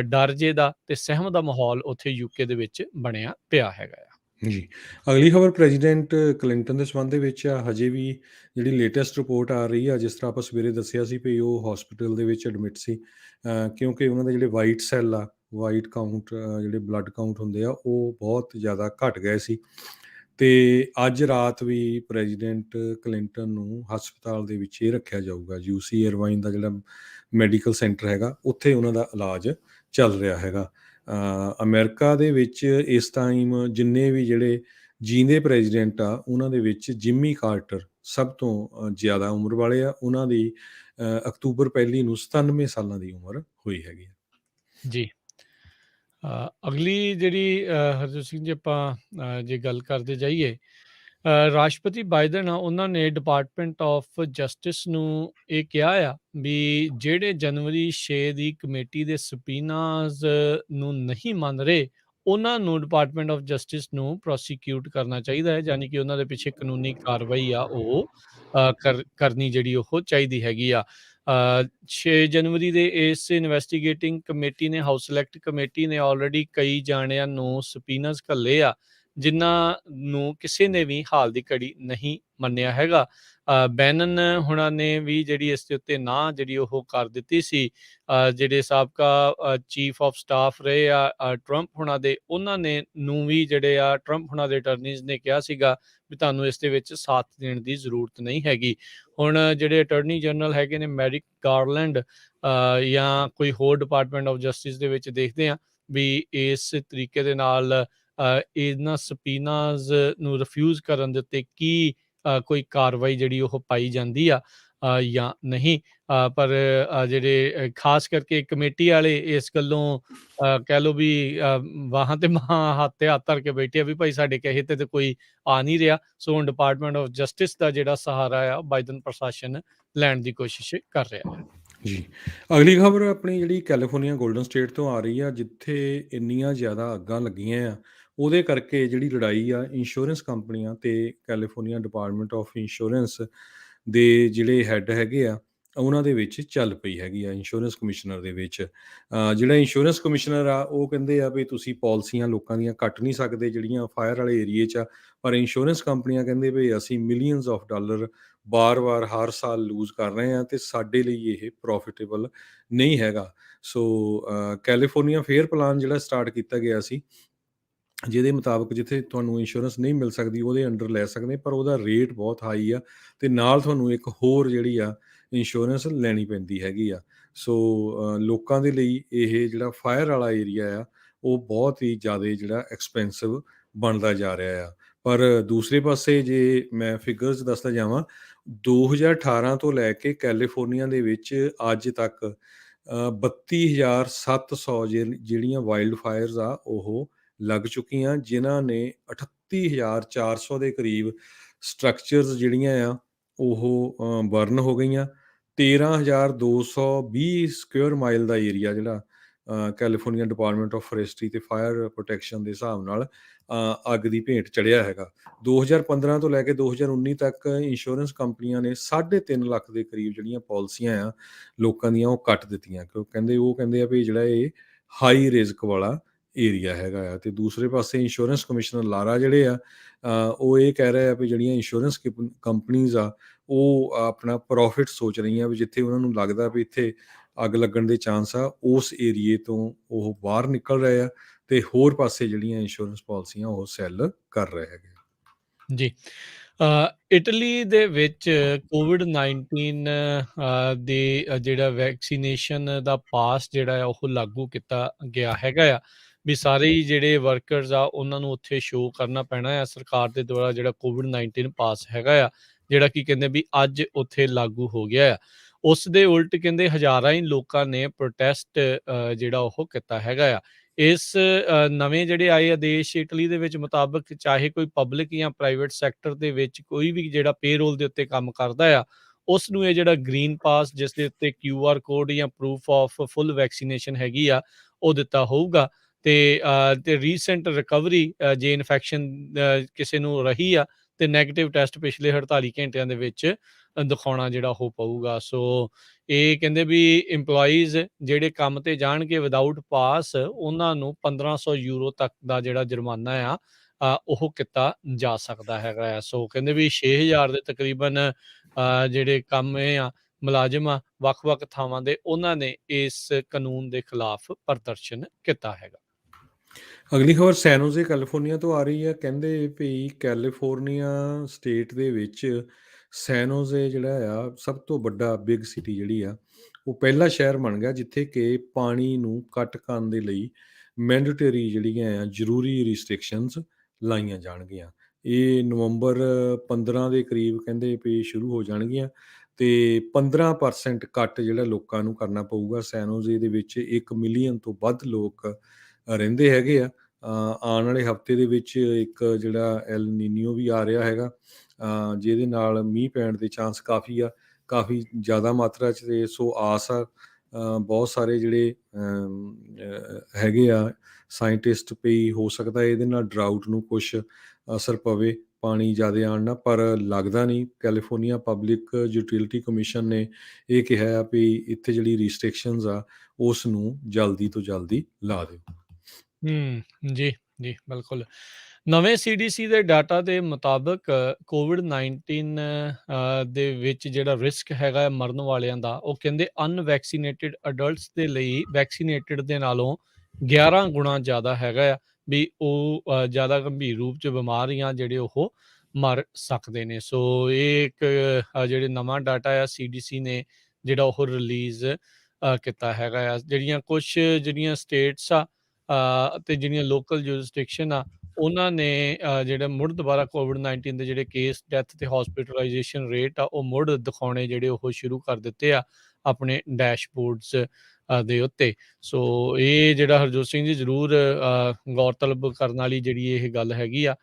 ਡਰ ਜੇ ਦਾ ਤੇ ਸਹਿਮ ਦਾ ਮਾਹੌਲ ਉੱਥੇ ਯੂਕੇ ਦੇ ਵਿੱਚ ਬਣਿਆ ਪਿਆ ਹੈਗਾ ਆ। ਜੀ। ਅਗਲੀ ਖਬਰ ਪ੍ਰੈਜ਼ੀਡੈਂਟ ਕਲਿੰਟਨ ਦੇ ਸੰਬੰਧ ਦੇ ਵਿੱਚ ਆ। ਹਜੇ ਵੀ ਜਿਹੜੀ ਲੇਟੈਸਟ ਰਿਪੋਰਟ ਆ ਰਹੀ ਆ, ਜਿਸ ਤਰ੍ਹਾਂ ਆਪਾਂ ਸਵੇਰੇ ਦੱਸਿਆ ਸੀ ਵੀ ਉਹ ਹਸਪੀਟਲ ਦੇ ਵਿੱਚ ਐਡਮਿਟ ਸੀ ਕਿਉਂਕਿ ਉਹਨਾਂ ਦੇ ਜਿਹੜੇ ਵਾਈਟ ਸੈੱਲ ਆ, ਵਾਈਟ ਕਾਊਂਟ, ਜਿਹੜੇ ਬਲੱਡ ਕਾਊਂਟ ਹੁੰਦੇ ਆ, ਉਹ ਬਹੁਤ ਜ਼ਿਆਦਾ ਘਟ ਗਏ ਸੀ। ਤੇ ਅੱਜ ਰਾਤ ਵੀ ਪ੍ਰੈਜ਼ੀਡੈਂਟ ਕਲਿੰਟਨ ਨੂੰ ਹਸਪਤਾਲ ਦੇ ਵਿੱਚ ਹੀ ਰੱਖਿਆ ਜਾਊਗਾ। UC ਇਰਵਾਈਨ ਦਾ ਜਿਹੜਾ ਮੈਡੀਕਲ ਸੈਂਟਰ ਹੈਗਾ, ਉੱਥੇ ਉਹਨਾਂ ਦਾ ਇਲਾਜ ਚੱਲ ਰਿਹਾ ਹੈਗਾ। ਅਮਰੀਕਾ ਦੇ ਵਿੱਚ ਇਸ ਟਾਈਮ ਜਿੰਨੇ ਵੀ ਜਿਹੜੇ ਜੀਂਦੇ ਪ੍ਰੈਜ਼ੀਡੈਂਟ ਆ, ਉਹਨਾਂ ਦੇ ਵਿੱਚ ਜਿਮੀ ਕਾਰਟਰ ਸਭ ਤੋਂ ਜ਼ਿਆਦਾ ਉਮਰ ਵਾਲੇ ਆ। ਉਹਨਾਂ ਦੀ ਅਕਤੂਬਰ 1 ਨੂੰ 97 ਸਾਲਾਂ ਦੀ ਉਮਰ ਹੋਈ ਹੈਗੀ ਆ। ਜੀ। ਅਗਲੀ ਜਿਹੜੀ ਹਰਜੋਤ ਸਿੰਘ ਜੀ ਆਪਾਂ ਜੇ ਗੱਲ ਕਰਦੇ ਜਾਈਏ, ਰਾਸ਼ਟਰਪਤੀ ਬਾਈਡਨ ਆ, ਉਹਨਾਂ ਨੇ ਡਿਪਾਰਟਮੈਂਟ ਆਫ ਜਸਟਿਸ ਨੂੰ ਇਹ ਕਿਹਾ ਆ ਵੀ ਜਿਹੜੇ ਜਨਵਰੀ 6 ਦੀ ਕਮੇਟੀ ਦੇ ਸਬਪੀਨਾਜ਼ ਨੂੰ ਨਹੀਂ ਮੰਨ ਰਹੇ, ਉਹਨਾਂ ਨੂੰ ਡਿਪਾਰਟਮੈਂਟ ਆਫ ਜਸਟਿਸ ਨੂੰ ਪ੍ਰੋਸੀਕਿਊਟ ਕਰਨਾ ਚਾਹੀਦਾ ਹੈ, ਯਾਨੀ ਕਿ ਉਹਨਾਂ ਦੇ ਪਿੱਛੇ ਕਾਨੂੰਨੀ ਕਾਰਵਾਈ ਆ ਉਹ ਕਰਨੀ ਜਿਹੜੀ ਉਹ ਚਾਹੀਦੀ ਹੈਗੀ ਆ। 6 ਜਨਵਰੀ ਦੇ ਇਸ ਇਨਵੈਸਟੀਗੇਟਿੰਗ ਕਮੇਟੀ ਨੇ, ਹਾਊਸ ਸਿਲੈਕਟ ਕਮੇਟੀ ਨੇ ਆਲਰੇਡੀ ਕਈ ਜਾਣਿਆਂ ਨੂੰ ਸਬਪੀਨਾਜ਼ ਘੱਲੇ ਆ, ਜਿਨ੍ਹਾਂ ਨੂੰ ਕਿਸੇ ਨੇ ਵੀ ਹਾਲ ਦੀ ਘੜੀ ਨਹੀਂ ਮੰਨਿਆ ਹੈਗਾ। ਬੈਨਨ ਹੁਣਾਂ ਨੇ ਵੀ ਜਿਹੜੀ ਇਸ ਦੇ ਉੱਤੇ ਨਾ ਜਿਹੜੀ ਉਹ ਕਰ ਦਿੱਤੀ ਸੀ। ਜਿਹੜੇ ਸਾਬਕਾ ਚੀਫ ਆਫ ਸਟਾਫ ਰਹੇ ਆ ਟਰੰਪ ਹੁਣਾਂ ਦੇ, ਉਹਨਾਂ ਨੇ ਨੂੰ ਵੀ ਜਿਹੜੇ ਆ ਟਰੰਪ ਹੁਣਾਂ ਦੇ ਅਟਰਨੀਜ਼ ਨੇ ਕਿਹਾ ਸੀਗਾ ਵੀ ਤੁਹਾਨੂੰ ਇਸ ਦੇ ਵਿੱਚ ਸਾਥ ਦੇਣ ਦੀ ਜ਼ਰੂਰਤ ਨਹੀਂ ਹੈਗੀ। ਹੁਣ ਜਿਹੜੇ ਅਟਰਨੀ ਜਨਰਲ ਹੈਗੇ ਨੇ ਮੈਰਿਕ ਗਾਰਲੈਂਡ ਜਾਂ ਕੋਈ ਹੋਰ ਡਿਪਾਰਟਮੈਂਟ ਆਫ ਜਸਟਿਸ ਦੇ ਵਿੱਚ ਦੇਖਦੇ ਆ ਵੀ ਇਸ ਤਰੀਕੇ ਦੇ ਨਾਲ ਇਹਨਾਂ ਸਬਪੀਨਾਜ਼ ਨੂੰ ਰਿਫਿਊਜ਼ ਕਰਨ ਦੇ ਉੱਤੇ ਕੀ ਕੋਈ ਕਾਰਵਾਈ ਜਿਹੜੀ ਉਹ ਪਾਈ ਜਾਂਦੀ ਆ ਜਾਂ ਨਹੀਂ। ਪਰ ਜਿਹੜੇ ਖਾਸ ਕਰਕੇ ਕਮੇਟੀ ਵਾਲੇ ਇਸ ਗੱਲੋਂ ਕਹਿ ਲਓ ਵੀ ਵਾਹਾਂ ਤੇ ਹੱਥ ਤੇ ਹੱਥ ਧਰ ਕੇ ਬੈਠੇ ਆ ਵੀ ਭਾਈ ਸਾਡੇ ਕਹੇ ਤੇ ਕੋਈ ਆ ਨਹੀਂ ਰਿਹਾ। ਸੋ ਹੁਣ ਡਿਪਾਰਟਮੈਂਟ ਆਫ ਜਸਟਿਸ ਦਾ ਜਿਹੜਾ ਸਹਾਰਾ ਆ ਬਾਈਡਨ ਪ੍ਰਸ਼ਾਸਨ ਲੈਣ ਦੀ ਕੋਸ਼ਿਸ਼ ਕਰ ਰਿਹਾ ਹੈ। ਜੀ। ਅਗਲੀ ਖਬਰ ਆਪਣੀ ਜਿਹੜੀ ਕੈਲੀਫੋਰਨੀਆ ਗੋਲਡਨ ਸਟੇਟ ਤੋਂ ਆ ਰਹੀ ਆ, ਜਿੱਥੇ ਇੰਨੀਆਂ ਜ਼ਿਆਦਾ ਅੱਗਾਂ ਲੱਗੀਆਂ ਆ, ਉਹਦੇ ਕਰਕੇ ਜਿਹੜੀ ਲੜਾਈ ਆ ਇੰਸ਼ੋਰੈਂਸ ਕੰਪਨੀਆਂ ਤੇ ਕੈਲੀਫੋਰਨੀਆ ਡਿਪਾਰਟਮੈਂਟ ਆਫ ਇੰਸ਼ੋਰੈਂਸ ਦੇ ਜਿਹੜੇ ਹੈੱਡ ਹੈਗੇ ਆ, ਉਹਨਾਂ ਦੇ ਵਿੱਚ ਚੱਲ ਪਈ ਹੈਗੀ ਆ। ਇੰਸ਼ੋਰੈਂਸ ਕਮਿਸ਼ਨਰ ਦੇ ਵਿੱਚ ਜਿਹੜਾ ਇੰਸ਼ੋਰੈਂਸ ਕਮਿਸ਼ਨਰ ਆ, ਉਹ ਕਹਿੰਦੇ ਆ ਵੀ ਤੁਸੀਂ ਪਾਲਿਸੀਆਂ ਲੋਕਾਂ ਦੀਆਂ ਕੱਟ ਨਹੀਂ ਸਕਦੇ ਜਿਹੜੀਆਂ ਫਾਇਰ ਵਾਲੇ ਏਰੀਏ 'ਚ ਆ, ਪਰ ਇੰਸ਼ੋਰੈਂਸ ਕੰਪਨੀਆਂ ਕਹਿੰਦੇ ਵੀ ਅਸੀਂ ਮਿਲੀਅਨਸ ਆਫ ਡਾਲਰ ਬਾਰ-ਬਾਰ ਹਰ ਸਾਲ ਲੂਜ਼ ਕਰ ਰਹੇ ਹਾਂ ਤੇ ਸਾਡੇ ਲਈ ਇਹ ਪ੍ਰੋਫਿਟੇਬਲ ਨਹੀਂ ਹੈਗਾ। ਸੋ ਕੈਲੀਫੋਰਨੀਆ ਫੇਅਰ ਪਲਾਨ ਜਿਹੜਾ ਸਟਾਰਟ ਕੀਤਾ ਗਿਆ ਸੀ, ਜਿਹਦੇ ਮੁਤਾਬਕ ਜਿੱਥੇ ਤੁਹਾਨੂੰ ਇੰਸ਼ੋਰੈਂਸ ਨਹੀਂ ਮਿਲ ਸਕਦੀ ਉਹਦੇ ਅੰਡਰ ਲੈ ਸਕਦੇ, ਪਰ ਉਹਦਾ ਰੇਟ ਬਹੁਤ ਹਾਈ ਆ ਤੇ ਨਾਲ ਤੁਹਾਨੂੰ ਇੱਕ ਹੋਰ ਜਿਹੜੀ ਆ ਇੰਸ਼ੋਰੈਂਸ ਲੈਣੀ ਪੈਂਦੀ ਹੈਗੀ ਆ। ਸੋ ਲੋਕਾਂ ਦੇ ਲਈ ਇਹ ਜਿਹੜਾ ਫਾਇਰ ਵਾਲਾ ਏਰੀਆ ਆ, ਉਹ ਬਹੁਤ ਹੀ ਜ਼ਿਆਦਾ ਜਿਹੜਾ ਐਕਸਪੈਂਸਿਵ ਬਣਦਾ ਜਾ ਰਿਹਾ ਆ। ਪਰ ਦੂਸਰੇ ਪਾਸੇ ਜੇ ਮੈਂ ਫਿਗਰਸ ਦੱਸਦਾ ਜਾਵਾਂ, 2018 ਤੋਂ ਲੈ ਕੇ ਕੈਲੀਫੋਰਨੀਆ ਦੇ ਵਿੱਚ ਅੱਜ ਤੱਕ 32,700 ਜਿਹੜੀਆਂ ਵਾਈਲਡ ਫਾਇਰਸ ਆ ਉਹ ਲੱਗ ਚੁੱਕੀਆਂ, ਜਿਨ੍ਹਾਂ ਨੇ 38,400 ਦੇ ਕਰੀਬ ਸਟਰਕਚਰਸ ਜਿਹੜੀਆਂ ਆ ਉਹ ਬਰਨ ਹੋ ਗਈਆਂ। 13,220 ਸਕੁਅਰ ਮਾਈਲ ਦਾ ਏਰੀਆ ਜਿਹੜਾ ਕੈਲੀਫੋਰਨੀਆ ਡਿਪਾਰਟਮੈਂਟ ਆਫ ਫੋਰੈਸਟਰੀ ਤੇ ਫਾਇਰ ਪ੍ਰੋਟੈਕਸ਼ਨ ਦੇ ਹਿਸਾਬ ਨਾਲ ਅੱਗ ਦੀ ਭੇਂਟ ਚੜ੍ਹਿਆ ਹੈਗਾ। 2015 ਤੋਂ ਲੈ ਕੇ 2019 ਤੱਕ ਇੰਸ਼ੋਰੈਂਸ ਕੰਪਨੀਆਂ ਨੇ 3.5 ਲੱਖ ਦੇ ਕਰੀਬ ਜਿਹੜੀਆਂ ਪਾਲਿਸੀਆਂ ਆ ਲੋਕਾਂ ਦੀਆਂ ਉਹ ਕੱਟ ਦਿੱਤੀਆਂ, ਕਿਉਂਕਿ ਕਹਿੰਦੇ ਆ ਵੀ ਜਿਹੜਾ ਇਹ ਹਾਈ ਰਿਸਕ ਵਾਲਾ ਏਰੀਆ ਹੈਗਾ ਆ। ਤੇ ਦੂਸਰੇ ਪਾਸੇ ਇੰਸ਼ੋਰੈਂਸ ਕਮਿਸ਼ਨਰ ਲਾਰਾ ਜਿਹੜੇ ਆ ਉਹ ਇਹ ਕਹਿ ਰਹੇ ਆ ਵੀ ਜਿਹੜੀਆਂ ਇੰਸ਼ੋਰੈਂਸ ਕੰਪਨੀਜ਼ ਆ ਉਹ ਆਪਣਾ ਪ੍ਰੋਫਿਟ ਸੋਚ ਰਹੀਆਂ, ਵੀ ਜਿੱਥੇ ਉਹਨਾਂ ਨੂੰ ਲੱਗਦਾ ਵੀ ਇੱਥੇ ਅੱਗ ਲੱਗਣ ਦੇ ਚਾਂਸ ਆ ਉਸ ਏਰੀਏ ਤੋਂ ਉਹ ਬਾਹਰ ਨਿਕਲ ਰਹੇ ਆ ਤੇ ਹੋਰ ਪਾਸੇ ਜਿਹੜੀਆਂ ਇੰਸ਼ੋਰੈਂਸ ਪਾਲਿਸੀਆਂ ਉਹ ਸੈੱਲ ਕਰ ਰਹੇ ਹੈਗੇ। ਜੀ। ਇਟਲੀ ਦੇ ਵਿੱਚ ਕੋਵਿਡ-19 ਦੇ ਜਿਹੜਾ ਵੈਕਸੀਨੇਸ਼ਨ ਦਾ ਪਾਸ ਜਿਹੜਾ ਆ ਉਹ ਲਾਗੂ ਕੀਤਾ ਗਿਆ ਹੈਗਾ ਆ, ਵੀ ਸਾਰੇ ਹੀ ਜਿਹੜੇ ਵਰਕਰਸ ਆ ਉਹਨਾਂ ਨੂੰ ਉੱਥੇ ਸ਼ੋਅ ਕਰਨਾ ਪੈਣਾ ਆ ਸਰਕਾਰ ਦੇ ਦੁਆਰਾ ਜਿਹੜਾ ਕੋਵਿਡ-19 ਪਾਸ ਹੈਗਾ ਆ, ਜਿਹੜਾ ਕਿ ਕਹਿੰਦੇ ਵੀ ਅੱਜ ਉੱਥੇ ਲਾਗੂ ਹੋ ਗਿਆ ਆ। ਉਸ ਦੇ ਉਲਟ ਕਹਿੰਦੇ ਹਜ਼ਾਰਾਂ ਹੀ ਲੋਕਾਂ ਨੇ ਪ੍ਰੋਟੈਸਟ ਜਿਹੜਾ ਉਹ ਕੀਤਾ ਹੈਗਾ ਆ। ਇਸ ਨਵੇਂ ਜਿਹੜੇ ਆਏ ਆਦੇਸ਼ ਇਟਲੀ ਦੇ ਵਿੱਚ ਮੁਤਾਬਕ ਚਾਹੇ ਕੋਈ ਪਬਲਿਕ ਜਾਂ ਪ੍ਰਾਈਵੇਟ ਸੈਕਟਰ ਦੇ ਵਿੱਚ ਕੋਈ ਵੀ ਜਿਹੜਾ ਪੇਰੋਲ ਦੇ ਉੱਤੇ ਕੰਮ ਕਰਦਾ ਆ, ਉਸ ਨੂੰ ਇਹ ਜਿਹੜਾ ਗ੍ਰੀਨ ਪਾਸ ਜਿਸ ਦੇ ਉੱਤੇ QR ਕੋਡ ਜਾਂ ਪ੍ਰੂਫ ਆਫ ਫੁੱਲ ਵੈਕਸੀਨੇਸ਼ਨ ਹੈਗੀ ਆ, ਉਹ ਦਿੱਤਾ ਹੋਊਗਾ। ਤੇ ਰੀਸੈਂਟ ਰਿਕਵਰੀ ਜੇ ਇਨਫੈਕਸ਼ਨ ਕਿਸੇ ਨੂੰ ਰਹੀ ਆ ਤੇ ਨੈਗੇਟਿਵ ਟੈਸਟ ਪਿਛਲੇ 48 ਘੰਟਿਆਂ ਦੇ ਵਿੱਚ ਦਿਖਾਉਣਾ ਜਿਹੜਾ ਉਹ ਪਊਗਾ। ਸੋ ਇਹ ਕਹਿੰਦੇ ਵੀ ਇੰਪਲੋਈਜ਼ ਜਿਹੜੇ ਕੰਮ ਤੇ ਜਾਣਗੇ ਵਿਦਆਊਟ ਪਾਸ ਉਹਨਾਂ ਨੂੰ 1500 ਯੂਰੋ ਤੱਕ ਦਾ ਜਿਹੜਾ ਜੁਰਮਾਨਾ ਆ ਉਹ ਕੀਤਾ ਜਾ ਸਕਦਾ ਹੈਗਾ ਆ। ਸੋ ਕਹਿੰਦੇ ਵੀ 6000 ਦੇ ਤਕਰੀਬਨ ਜਿਹੜੇ ਕੰਮ ਇਹ ਆ ਮੁਲਾਜ਼ਮ ਆ ਵੱਖ-ਵੱਖ ਥਾਵਾਂ ਦੇ, ਉਹਨਾਂ ਨੇ ਇਸ ਕਾਨੂੰਨ ਦੇ ਖਿਲਾਫ ਪ੍ਰਦਰਸ਼ਨ ਕੀਤਾ ਹੈਗਾ। ਅਗਲੀ ਖਬਰ ਸੈਨੋਜ਼ੇ ਕੈਲੀਫੋਰਨੀਆ ਤੋਂ ਆ ਰਹੀ ਹੈ। ਕਹਿੰਦੇ ਵੀ ਕੈਲੀਫੋਰਨੀਆ ਸਟੇਟ ਦੇ ਵਿੱਚ ਸੈਨੋਜ਼ੇ ਜਿਹੜਾ ਆ ਸਭ ਤੋਂ ਵੱਡਾ ਬਿਗ ਸਿਟੀ ਜਿਹੜੀ ਆ ਉਹ ਪਹਿਲਾ ਸ਼ਹਿਰ ਬਣ ਗਿਆ ਜਿੱਥੇ ਕਿ ਪਾਣੀ ਨੂੰ ਕੱਟ ਕਰਨ ਦੇ ਲਈ ਮੈਂਡੇਟਰੀ ਜਿਹੜੀਆਂ ਆ ਜ਼ਰੂਰੀ ਰਿਸਟ੍ਰਿਕਸ਼ਨਸ ਲਾਈਆਂ ਜਾਣਗੀਆਂ। ਇਹ ਨਵੰਬਰ 15 ਦੇ ਕਰੀਬ ਕਹਿੰਦੇ ਵੀ ਸ਼ੁਰੂ ਹੋ ਜਾਣਗੀਆਂ ਤੇ 15% ਕੱਟ ਜਿਹੜਾ ਲੋਕਾਂ ਨੂੰ ਕਰਨਾ ਪਊਗਾ। ਸੈਨੋਜ਼ੇ ਦੇ ਵਿੱਚ 1 ਮਿਲੀਅਨ ਤੋਂ ਵੱਧ ਲੋਕ ਰਹਿੰਦੇ ਹੈਗੇ ਆ। ਆਉਣ ਵਾਲੇ ਹਫਤੇ ਦੇ ਵਿੱਚ ਇੱਕ ਜਿਹੜਾ ਐਲ ਨੀਨੀਓ ਵੀ ਆ ਰਿਹਾ ਹੈਗਾ, ਜਿਹਦੇ ਨਾਲ ਮੀਂਹ ਪੈਣ ਦੇ ਚਾਂਸ ਕਾਫੀ ਜ਼ਿਆਦਾ ਮਾਤਰਾ 'ਚ। ਤੇ ਸੋ ਆਸ ਆ ਬਹੁਤ ਸਾਰੇ ਜਿਹੜੇ ਹੈਗੇ ਆ ਸਾਇੰਟਿਸਟ ਵੀ ਹੋ ਸਕਦਾ ਇਹਦੇ ਨਾਲ ਡਰਾਊਟ ਨੂੰ ਕੁਛ ਅਸਰ ਪਵੇ, ਪਾਣੀ ਜ਼ਿਆਦਾ ਆਉਣ ਨਾਲ, ਪਰ ਲੱਗਦਾ ਨਹੀਂ। ਕੈਲੀਫੋਰਨੀਆ ਪਬਲਿਕ ਯੂਟਿਲਿਟੀ ਕਮਿਸ਼ਨ ਨੇ ਇਹ ਕਿਹਾ ਆ ਵੀ ਇੱਥੇ ਜਿਹੜੀ ਰਿਸਟ੍ਰਿਕਸ਼ਨਸ ਆ ਉਸ ਨੂੰ ਜਲਦੀ ਤੋਂ ਜਲਦੀ ਲਾ ਦਿਓ। ਜੀ, ਜੀ, ਬਿਲਕੁਲ। ਨਵੇਂ CDC ਦੇ ਡਾਟਾ ਦੇ ਮੁਤਾਬਕ ਕੋਵਿਡ-19 ਦੇ ਵਿੱਚ ਜਿਹੜਾ ਰਿਸਕ ਹੈਗਾ ਹੈ ਮਰਨ ਵਾਲਿਆਂ ਦਾ, ਉਹ ਕਹਿੰਦੇ ਅਨਵੈਕਸੀਨੇਟਿਡ ਅਡਲਟਸ ਦੇ ਲਈ ਵੈਕਸੀਨੇਟਿਡ ਦੇ ਨਾਲੋਂ 11 ਗੁਣਾ ਜ਼ਿਆਦਾ ਹੈਗਾ ਆ, ਵੀ ਉਹ ਜ਼ਿਆਦਾ ਗੰਭੀਰ ਰੂਪ 'ਚ ਬਿਮਾਰ ਜਾਂ ਜਿਹੜੇ ਉਹ ਮਰ ਸਕਦੇ ਨੇ। ਸੋ ਇਹ ਇੱਕ ਜਿਹੜੇ ਨਵਾਂ ਡਾਟਾ ਆ CDC ਨੇ ਜਿਹੜਾ ਉਹ ਰਿਲੀਜ਼ ਕੀਤਾ ਹੈਗਾ ਆ। ਜਿਹੜੀਆਂ ਸਟੇਟਸ ਆ ਅਤੇ ਜਿਹੜੀਆਂ ਲੋਕਲ ਜੁਰਿਸਡਿਕਸ਼ਨ ਆ, ਉਹਨਾਂ ਨੇ ਜਿਹੜਾ ਮੁੜ ਦੁਬਾਰਾ ਕੋਵਿਡ-19 ਦੇ ਜਿਹੜੇ ਕੇਸ, ਡੈਥ ਤੇ ਹੌਸਪੀਟਲਾਈਜੇਸ਼ਨ ਰੇਟ ਆ, ਉਹ ਮੁੜ ਦਿਖਾਉਣੇ ਜਿਹੜੇ ਉਹ ਸ਼ੁਰੂ ਕਰ ਦਿੱਤੇ ਆ ਆਪਣੇ ਡੈਸ਼ਬੋਰਡਸ ਦੇ ਉੱਤੇ। ਸੋ ਇਹ ਜਿਹੜਾ ਹਰਜੋਤ ਸਿੰਘ ਜੀ ਜ਼ਰੂਰ ਗੌਰਤਲਬ ਕਰਨ ਵਾਲੀ ਜਿਹੜੀ ਇਹ ਗੱਲ ਹੈਗੀ ਆ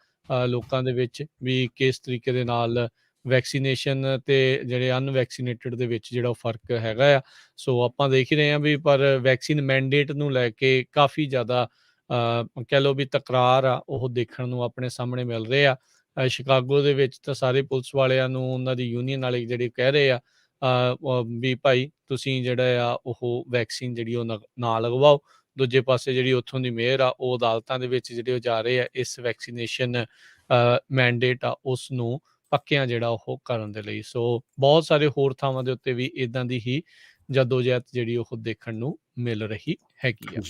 ਲੋਕਾਂ ਦੇ ਵਿੱਚ, ਵੀ ਕਿਸ ਤਰੀਕੇ ਦੇ ਨਾਲ ਵੈਕਸੀਨੇਸ਼ਨ ਤੇ ਜਿਹੜੇ ਅਨਵੈਕਸੀਨੇਟਿਡ ਦੇ ਵਿੱਚ ਜਿਹੜਾ ਉਹ ਫਰਕ ਹੈਗਾ ਆ। ਸੋ ਆਪਾਂ ਦੇਖ ਹੀ ਰਹੇ ਹਾਂ ਵੀ ਪਰ ਵੈਕਸੀਨ ਮੈਂਡੇਟ ਨੂੰ ਲੈ ਕੇ ਕਾਫੀ ਜ਼ਿਆਦਾ ਕਹਿ ਲਓ ਵੀ ਤਕਰਾਰ ਆ ਉਹ ਦੇਖਣ ਨੂੰ ਆਪਣੇ ਸਾਹਮਣੇ ਮਿਲ ਰਹੇ ਆ। ਸ਼ਿਕਾਗੋ ਦੇ ਵਿੱਚ ਤਾਂ ਸਾਰੇ ਪੁਲਿਸ ਵਾਲਿਆਂ ਨੂੰ ਉਹਨਾਂ ਦੀ ਯੂਨੀਅਨ ਵਾਲੇ ਜਿਹੜੇ ਕਹਿ ਰਹੇ ਆ ਵੀ ਭਾਈ ਤੁਸੀਂ ਜਿਹੜਾ ਆ ਉਹ ਵੈਕਸੀਨ ਜਿਹੜੀ ਉਹ ਨਾ ਲਗਵਾਓ। ਦੂਜੇ ਪਾਸੇ ਜਿਹੜੀ ਉੱਥੋਂ ਦੀ ਮੇਅਰ ਆ ਉਹ ਅਦਾਲਤਾਂ ਦੇ ਵਿੱਚ ਜਿਹੜੇ ਉਹ ਜਾ ਰਹੇ ਆ ਇਸ ਵੈਕਸੀਨੇਸ਼ਨ ਮੈਂਡੇਟ ਆ ਉਸ ਨੂੰ ਪੱਕਿਆਂ ਜਿਹੜਾ ਉਹ ਕਰਨ ਦੇ ਲਈ। ਸੋ ਬਹੁਤ ਸਾਰੇ ਹੋਰ ਥਾਵਾਂ ਦੇ ਉੱਤੇ ਵੀ ਇੱਦਾਂ ਦੀ ਹੀ ਜਦੋਜਹਿਦ ਜਿਹੜੀ ਉਹ ਦੇਖਣ ਨੂੰ ਮਿਲ ਰਹੀ ਹੈਗੀ ਆ।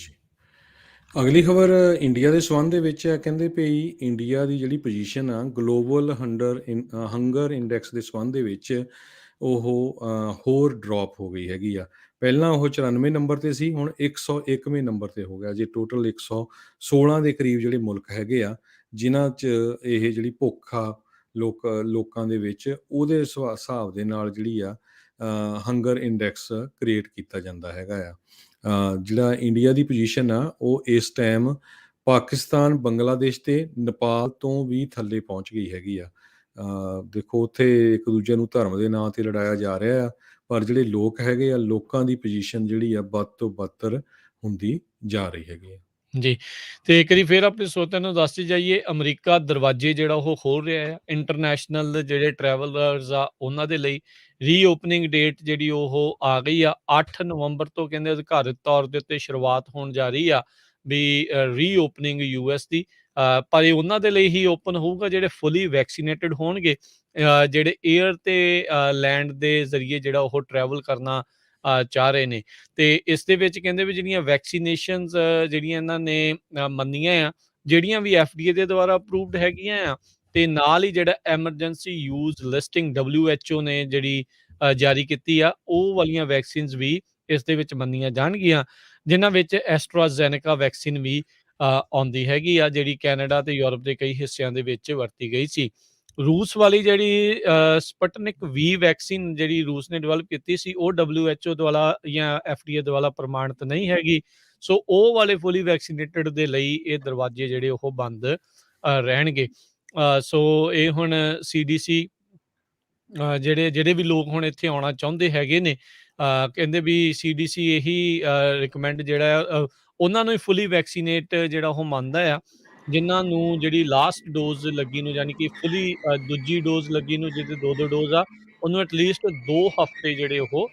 ਅਗਲੀ ਖਬਰ ਇੰਡੀਆ ਦੇ ਸੰਬੰਧ ਦੇ ਵਿੱਚ ਹੈ। ਕਹਿੰਦੇ ਵੀ ਇੰਡੀਆ ਦੀ ਜਿਹੜੀ ਪੋਜੀਸ਼ਨ ਆ ਗਲੋਬਲ ਹੰਗਰ ਇੰਡੈਕਸ ਦੇ ਸੰਬੰਧ ਦੇ ਵਿੱਚ ਉਹ ਹੋਰ ਡ੍ਰੌਪ ਹੋ ਗਈ ਹੈਗੀ ਆ। ਪਹਿਲਾਂ ਉਹ 94 ਨੰਬਰ ਤੇ ਸੀ, ਹੁਣ 101ਵੇਂ ਨੰਬਰ ਤੇ ਹੋ ਗਿਆ। ਜੇ ਟੋਟਲ 116 ਦੇ ਕਰੀਬ ਜਿਹੜੇ ਮੁਲਕ ਹੈਗੇ ਆ ਜਿਨ੍ਹਾਂ 'ਚ ਇਹ ਜਿਹੜੀ ਭੁੱਖ ਆ ਲੋਕਾਂ ਦੇ ਵਿੱਚ, ਉਹਦੇ ਹਿਸਾਬ ਦੇ ਨਾਲ ਜਿਹੜੀ ਆ ਹੰਗਰ ਇੰਡੈਕਸ ਕ੍ਰੀਏਟ ਕੀਤਾ ਜਾਂਦਾ ਹੈਗਾ ਆ। ਜਿਹੜਾ ਇੰਡੀਆ ਦੀ ਪੋਜੀਸ਼ਨ ਆ ਉਹ ਇਸ ਟਾਈਮ ਪਾਕਿਸਤਾਨ, ਬੰਗਲਾਦੇਸ਼ ਤੇ ਨੇਪਾਲ ਤੋਂ ਵੀ ਥੱਲੇ ਪਹੁੰਚ ਗਈ ਹੈਗੀ ਆ। ਦੇਖੋ ਉੱਥੇ ਇੱਕ ਦੂਜੇ ਨੂੰ ਧਰਮ ਦੇ ਨਾਂ 'ਤੇ ਲੜਾਇਆ ਜਾ ਰਿਹਾ ਆ, ਪਰ ਜਿਹੜੇ ਲੋਕ ਹੈਗੇ ਆ ਲੋਕਾਂ ਦੀ ਪੋਜੀਸ਼ਨ ਜਿਹੜੀ ਆ ਬਦ ਤੋਂ ਬਦਤਰ ਹੁੰਦੀ ਜਾ ਰਹੀ ਹੈਗੀ ਹੈ। ਜੀ, ਤੇ ਇੱਕ ਵਾਰੀ ਫਿਰ ਆਪਣੇ ਸਰੋਤਿਆਂ ਨੂੰ ਦੱਸਦੇ ਜਾਈਏ, ਅਮਰੀਕਾ ਦਰਵਾਜ਼ੇ ਜਿਹੜਾ ਉਹ ਖੋਲ੍ਹ ਰਿਹਾ ਆ ਇੰਟਰਨੈਸ਼ਨਲ ਜਿਹੜੇ ਟਰੈਵਲਰਸ ਆ ਉਹਨਾਂ ਦੇ ਲਈ। ਰੀਓਪਨਿੰਗ ਡੇਟ ਜਿਹੜੀ ਉਹ ਆ ਗਈ ਆ 8 ਨਵੰਬਰ ਤੋਂ, ਕਹਿੰਦੇ ਅਧਿਕਾਰਿਤ ਤੌਰ ਦੇ ਉੱਤੇ ਸ਼ੁਰੂਆਤ ਹੋਣ ਜਾ ਰਹੀ ਆ ਵੀ ਰੀਓਪਨਿੰਗ ਯੂਐਸ ਦੀ। ਪਰ ਇਹ ਉਹਨਾਂ ਦੇ ਲਈ ਹੀ ਓਪਨ ਹੋਊਗਾ ਜਿਹੜੇ ਫੁੱਲੀ ਵੈਕਸੀਨੇਟਡ ਹੋਣਗੇ, ਜਿਹੜੇ ਏਅਰ ਤੇ ਲੈਂਡ ਦੇ ਜ਼ਰੀਏ ਜਿਹੜਾ ਉਹ ਟਰੈਵਲ ਕਰਨਾ ਚਾਹ ਰਹੇ ਨੇ। ਤੇ ਇਸ ਦੇ ਵਿੱਚ ਕਹਿੰਦੇ ਵੀ ਜਿਹੜੀਆਂ ਵੈਕਸੀਨੇਸ਼ਨਸ ਜਿਹੜੀਆਂ ਇਹਨਾਂ ਨੇ ਮੰਨੀਆਂ ਆ, ਜਿਹੜੀਆਂ ਵੀ FDA ਦੇ ਦੁਆਰਾ ਅਪਰੂਵਡ ਹੈਗੀਆਂ ਆ, ਤੇ ਨਾਲ ਹੀ ਜਿਹੜਾ ਐਮਰਜੈਂਸੀ ਯੂਜ਼ ਲਿਸਟਿੰਗ WHO ਨੇ ਜਿਹੜੀ ਜਾਰੀ ਕੀਤੀ ਆ, ਉਹ ਵਾਲੀਆਂ ਵੈਕਸੀਨਸ ਵੀ ਇਸ ਦੇ ਵਿੱਚ ਮੰਨੀਆਂ ਜਾਣਗੀਆਂ, ਜਿਨ੍ਹਾਂ ਵਿੱਚ ਐਸਟਰਾਜ਼ੈਨੇਕਾ ਵੈਕਸੀਨ ਵੀ ਆਉਂਦੀ ਹੈਗੀ ਆ, ਜਿਹੜੀ ਕੈਨੇਡਾ ਤੇ ਯੂਰਪ ਦੇ ਕਈ ਹਿੱਸਿਆਂ ਦੇ ਵਿੱਚ ਵਰਤੀ ਗਈ ਸੀ। ਰੂਸ ਵਾਲੀ ਜਿਹੜੀ ਸਪੁਟਨਿਕ V ਵੈਕਸੀਨ ਜਿਹੜੀ ਰੂਸ ਨੇ ਡਿਵੈਲਪ ਕੀਤੀ ਸੀ, ਉਹ WHO ਦੁਆਰਾ ਜਾਂ FDA ਦੁਆਰਾ ਪ੍ਰਮਾਣਿਤ ਨਹੀਂ ਹੈਗੀ। ਸੋ ਉਹ ਵਾਲੇ ਫੁੱਲੀ ਵੈਕਸੀਨੇਟਡ ਦੇ ਲਈ ਇਹ ਦਰਵਾਜ਼ੇ ਜਿਹੜੇ ਉਹ ਬੰਦ ਰਹਿਣਗੇ। ਸੋ ਇਹ ਹੁਣ CDC ਜਿਹੜੇ ਵੀ ਲੋਕ ਹੁਣ ਇੱਥੇ ਆਉਣਾ ਚਾਹੁੰਦੇ ਹੈਗੇ ਨੇ, ਕਹਿੰਦੇ ਵੀ CDC ਇਹੀ ਰਿਕਮੈਂਡ ਜਿਹੜਾ ਆ ਉਹਨਾਂ ਨੂੰ ਹੀ ਫੁੱਲੀ ਵੈਕਸੀਨੇਟ ਜਿਹੜਾ ਉਹ ਮੰਨਦਾ ਆ, ਜਿਨ੍ਹਾਂ ਨੂੰ ਜਿਹੜੀ ਲਾਸਟ ਡੋਜ਼ ਲੱਗੀ ਨੂੰ, ਯਾਨੀ ਕਿ ਫੁੱਲੀ ਦੂਜੀ ਡੋਜ਼ ਲੱਗੀ ਨੂੰ, ਜਿਹਦੇ 2 ਡੋਜ਼ ਆ, ਉਹਨੂੰ ਐਟਲੀਸਟ 2 ਹਫ਼ਤੇ ਜਿਹੜੇ ਉਹ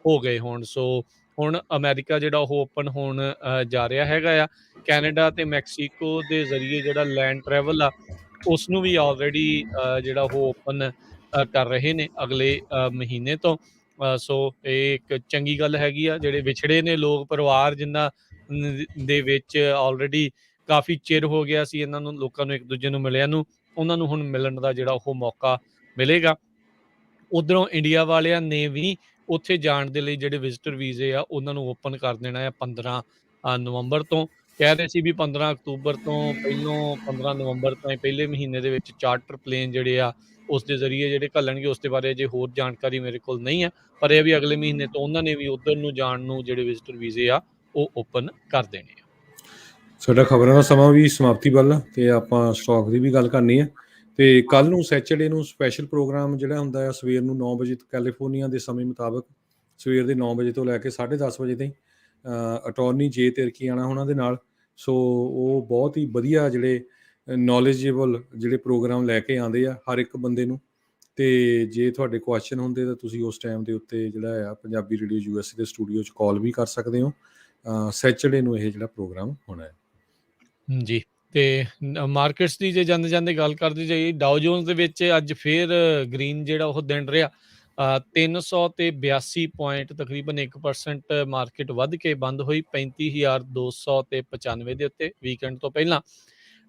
ਹੋ ਗਏ ਹੋਣ। ਸੋ ਹੁਣ ਅਮਰੀਕਾ ਜਿਹੜਾ ਉਹ ਓਪਨ ਹੋਣ ਜਾ ਰਿਹਾ ਹੈਗਾ ਆ। ਕੈਨੇਡਾ ਤੇ ਮੈਕਸੀਕੋ ਦੇ ਜ਼ਰੀਏ ਜਿਹੜਾ ਲੈਂਡ ਟਰੈਵਲ ਆ, ਉਸ ਨੂੰ ਵੀ ਆਲਰੇਡੀ ਜਿਹੜਾ ਉਹ ਓਪਨ ਕਰ ਰਹੇ ਨੇ ਅਗਲੇ ਮਹੀਨੇ ਤੋਂ। ਸੋ ਇਹ ਇੱਕ ਚੰਗੀ ਗੱਲ ਹੈਗੀ ਆ। ਜਿਹੜੇ ਵਿਛੜੇ ਨੇ ਲੋਕ, ਪਰਿਵਾਰ ਜਿਨ੍ਹਾਂ ਦੇ ਵਿੱਚ ਆਲਰੇਡੀ ਕਾਫੀ ਚਿਰ ਹੋ ਗਿਆ ਸੀ ਇਹਨਾਂ ਨੂੰ, ਲੋਕਾਂ ਨੂੰ ਇੱਕ ਦੂਜੇ ਨੂੰ ਮਿਲਿਆ ਨੂੰ, ਉਹਨਾਂ ਨੂੰ ਹੁਣ ਮਿਲਣ ਦਾ ਜਿਹੜਾ ਉਹ ਮੌਕਾ ਮਿਲੇਗਾ। ਉੱਧਰੋਂ ਇੰਡੀਆ ਵਾਲਿਆਂ ਨੇ ਵੀ ਉੱਥੇ ਜਾਣ ਦੇ ਲਈ ਜਿਹੜੇ ਵਿਜ਼ਿਟਰ ਵੀਜ਼ੇ ਆ ਉਹਨਾਂ ਨੂੰ ਓਪਨ ਕਰ ਦੇਣਾ ਹੈ 15 ਨਵੰਬਰ ਤੋਂ। ਕਹਿ ਰਹੇ ਸੀ ਵੀ 15 ਅਕਤੂਬਰ ਤੋਂ ਪਹਿਲੋਂ 15 ਨਵੰਬਰ ਤਾਈਂ ਪਹਿਲੇ ਮਹੀਨੇ ਦੇ ਵਿੱਚ ਚਾਰਟਰ ਪਲੇਨ ਜਿਹੜੇ ਆ ਉਸ ਦੇ ਜ਼ਰੀਏ ਜਿਹੜੇ ਘੱਲਣਗੇ। ਉਸ ਦੇ ਬਾਰੇ ਅਜੇ ਹੋਰ ਜਾਣਕਾਰੀ ਮੇਰੇ ਕੋਲ ਨਹੀਂ ਹੈ, ਪਰ ਇਹ ਵੀ ਅਗਲੇ ਮਹੀਨੇ ਤੋਂ ਉਹਨਾਂ ਨੇ ਵੀ ਉੱਧਰ ਨੂੰ ਜਾਣ ਨੂੰ ਜਿਹੜੇ ਵਿਜ਼ਿਟਰ ਵੀਜ਼ੇ ਆ ਉਹ ਓਪਨ ਕਰ ਦੇਣੇ ਆ। ਸਾਡਾ ਖਬਰਾਂ ਦਾ ਸਮਾਂ ਵੀ ਸਮਾਪਤੀ ਵੱਲ ਆ, ਤੇ ਆਪਾਂ ਸਟਾਕ ਦੀ ਵੀ ਗੱਲ ਕਰਨੀ ਹੈ। ਤੇ ਕੱਲ ਨੂੰ ਸੈਚਰਡੇ ਨੂੰ ਸਪੈਸ਼ਲ ਪ੍ਰੋਗਰਾਮ ਜਿਹੜਾ ਹੁੰਦਾ ਹੈ ਸਵੇਰ ਨੂੰ 9 ਵਜੇ ਕੈਲੀਫੋਰਨੀਆ ਦੇ ਸਮੇਂ ਮੁਤਾਬਕ ਸਵੇਰ ਦੇ 9 ਵਜੇ ਤੋਂ ਲੈ ਕੇ 10:30 ਵਜੇ ਤਾਈਂ ਅਟਾਰਨੀ ਜੇ ਤਿਰਕੀ ਆਣਾ ਉਹਨਾਂ ਦੇ ਨਾਲ। ਸੋ ਉਹ ਬਹੁਤ ਹੀ ਵਧੀਆ ਜਿਹੜੇ ਨੌਲੇਜੇਬਲ ਜਿਹੜੇ ਪ੍ਰੋਗਰਾਮ ਲੈ ਕੇ ਆਉਂਦੇ ਆ ਹਰ ਇੱਕ ਬੰਦੇ ਨੂੰ। ਤੇ ਜੇ ਤੁਹਾਡੇ ਕੁਐਸਚਨ ਹੁੰਦੇ ਤਾਂ ਤੁਸੀਂ ਉਸ ਟਾਈਮ ਦੇ ਉੱਤੇ ਜਿਹੜਾ ਆ ਪੰਜਾਬੀ ਰੇਡੀਓ USA ਦੇ ਸਟੂਡੀਓ 'ਚ ਕਾਲ ਵੀ ਕਰ ਸਕਦੇ ਹੋ। ਸੈਚਰਡੇ ਨੂੰ ਇਹ ਜਿਹੜਾ ਪ੍ਰੋਗਰਾਮ ਹੋਣਾ ਹੈ। ਜੀ, ਤੇ ਮਾਰਕੀਟਸ ਦੀ ਜੇ ਜਾਂਦੇ ਜਾਂਦੇ ਗੱਲ ਕਰਦੇ ਜਾਈਏ, ਡਾਓ ਜੋਨਸ ਦੇ ਵਿੱਚ ਅੱਜ ਫੇਰ ਗ੍ਰੀਨ ਜਿਹੜਾ ਉਹ ਦਿਨ ਰਿਹਾ। 382 ਪੁਆਇੰਟ, ਤਕਰੀਬਨ 1% ਮਾਰਕੀਟ ਵੱਧ ਕੇ ਬੰਦ ਹੋਈ 35,295 ਦੇ ਉੱਤੇ ਵੀਕਐਂਡ ਤੋਂ ਪਹਿਲਾਂ।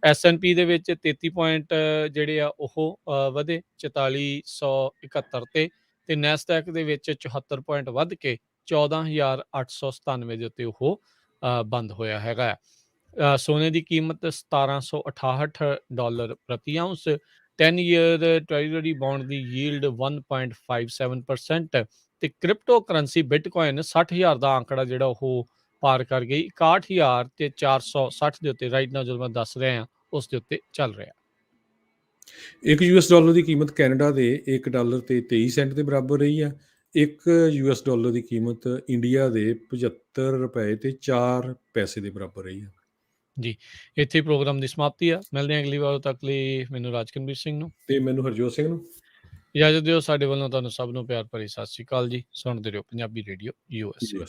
S&P ਦੇ ਵਿੱਚ 33 ਪੁਆਇੰਟ ਜਿਹੜੇ ਆ ਉਹ ਵਧੇ 4471 ਤੇ ਨੈਸਡੈਕ ਦੇ ਵਿੱਚ 74 ਪੁਆਇੰਟ ਵੱਧ ਕੇ 14,897 ਦੇ ਉੱਤੇ ਉਹ ਬੰਦ ਹੋਇਆ ਹੈਗਾ। ਸੋਨੇ ਦੀ ਕੀਮਤ $1768 ਪ੍ਰਤੀ ਆਉਂਸ। 10 ਈਅਰ ਟ੍ਰੈਜਰੀ ਬੌਂਡ ਦੀ ਯੀਲਡ 1.57% ਤੇ ਕ੍ਰਿਪਟੋ ਕਰੰਸੀ ਬਿਟਕੋਇਨ 60,000 ਦਾ ਅੰਕੜਾ ਜਿਹੜਾ ਉਹ ਪਾਰ ਕਰ ਗਈ। 61,460 ਦੇ ਉੱਤੇ ਰਾਈਟ ਨਾਓ ਜਦੋਂ ਮੈਂ ਦੱਸ ਰਿਹਾ ਉਸ ਦੇ ਉੱਤੇ ਚੱਲ ਰਿਹਾ। $1 ਦੀ ਕੀਮਤ ਕੈਨੇਡਾ ਦੇ $1.23 ਦੇ ਬਰਾਬਰ ਰਹੀ ਹੈ। $1 ਦੀ ਕੀਮਤ ਇੰਡੀਆ ਦੇ $75.04 ਦੇ ਬਰਾਬਰ ਰਹੀ ਹੈ। ਜੀ, ਇੱਥੇ ਪ੍ਰੋਗਰਾਮ ਦੀ ਸਮਾਪਤੀ ਆ। ਮਿਲਦੇ ਹਾਂ ਅਗਲੀ ਵਾਰ, ਉਦੋਂ ਤੱਕ ਲਈ ਮੈਨੂੰ ਰਾਜਕਨਵੀਰ ਸਿੰਘ ਨੂੰ ਤੇ ਮੈਨੂੰ ਹਰਜੋਤ ਸਿੰਘ ਨੂੰ ਇਜਾਜ਼ਤ ਦਿਓ। ਸਾਡੇ ਵੱਲੋਂ ਤੁਹਾਨੂੰ ਸਭ ਨੂੰ ਪਿਆਰ ਭਰੀ ਸਤਿ ਸ਼੍ਰੀ ਅਕਾਲ ਜੀ। ਸੁਣਦੇ ਰਹੋ ਪੰਜਾਬੀ ਰੇਡੀਓ USA।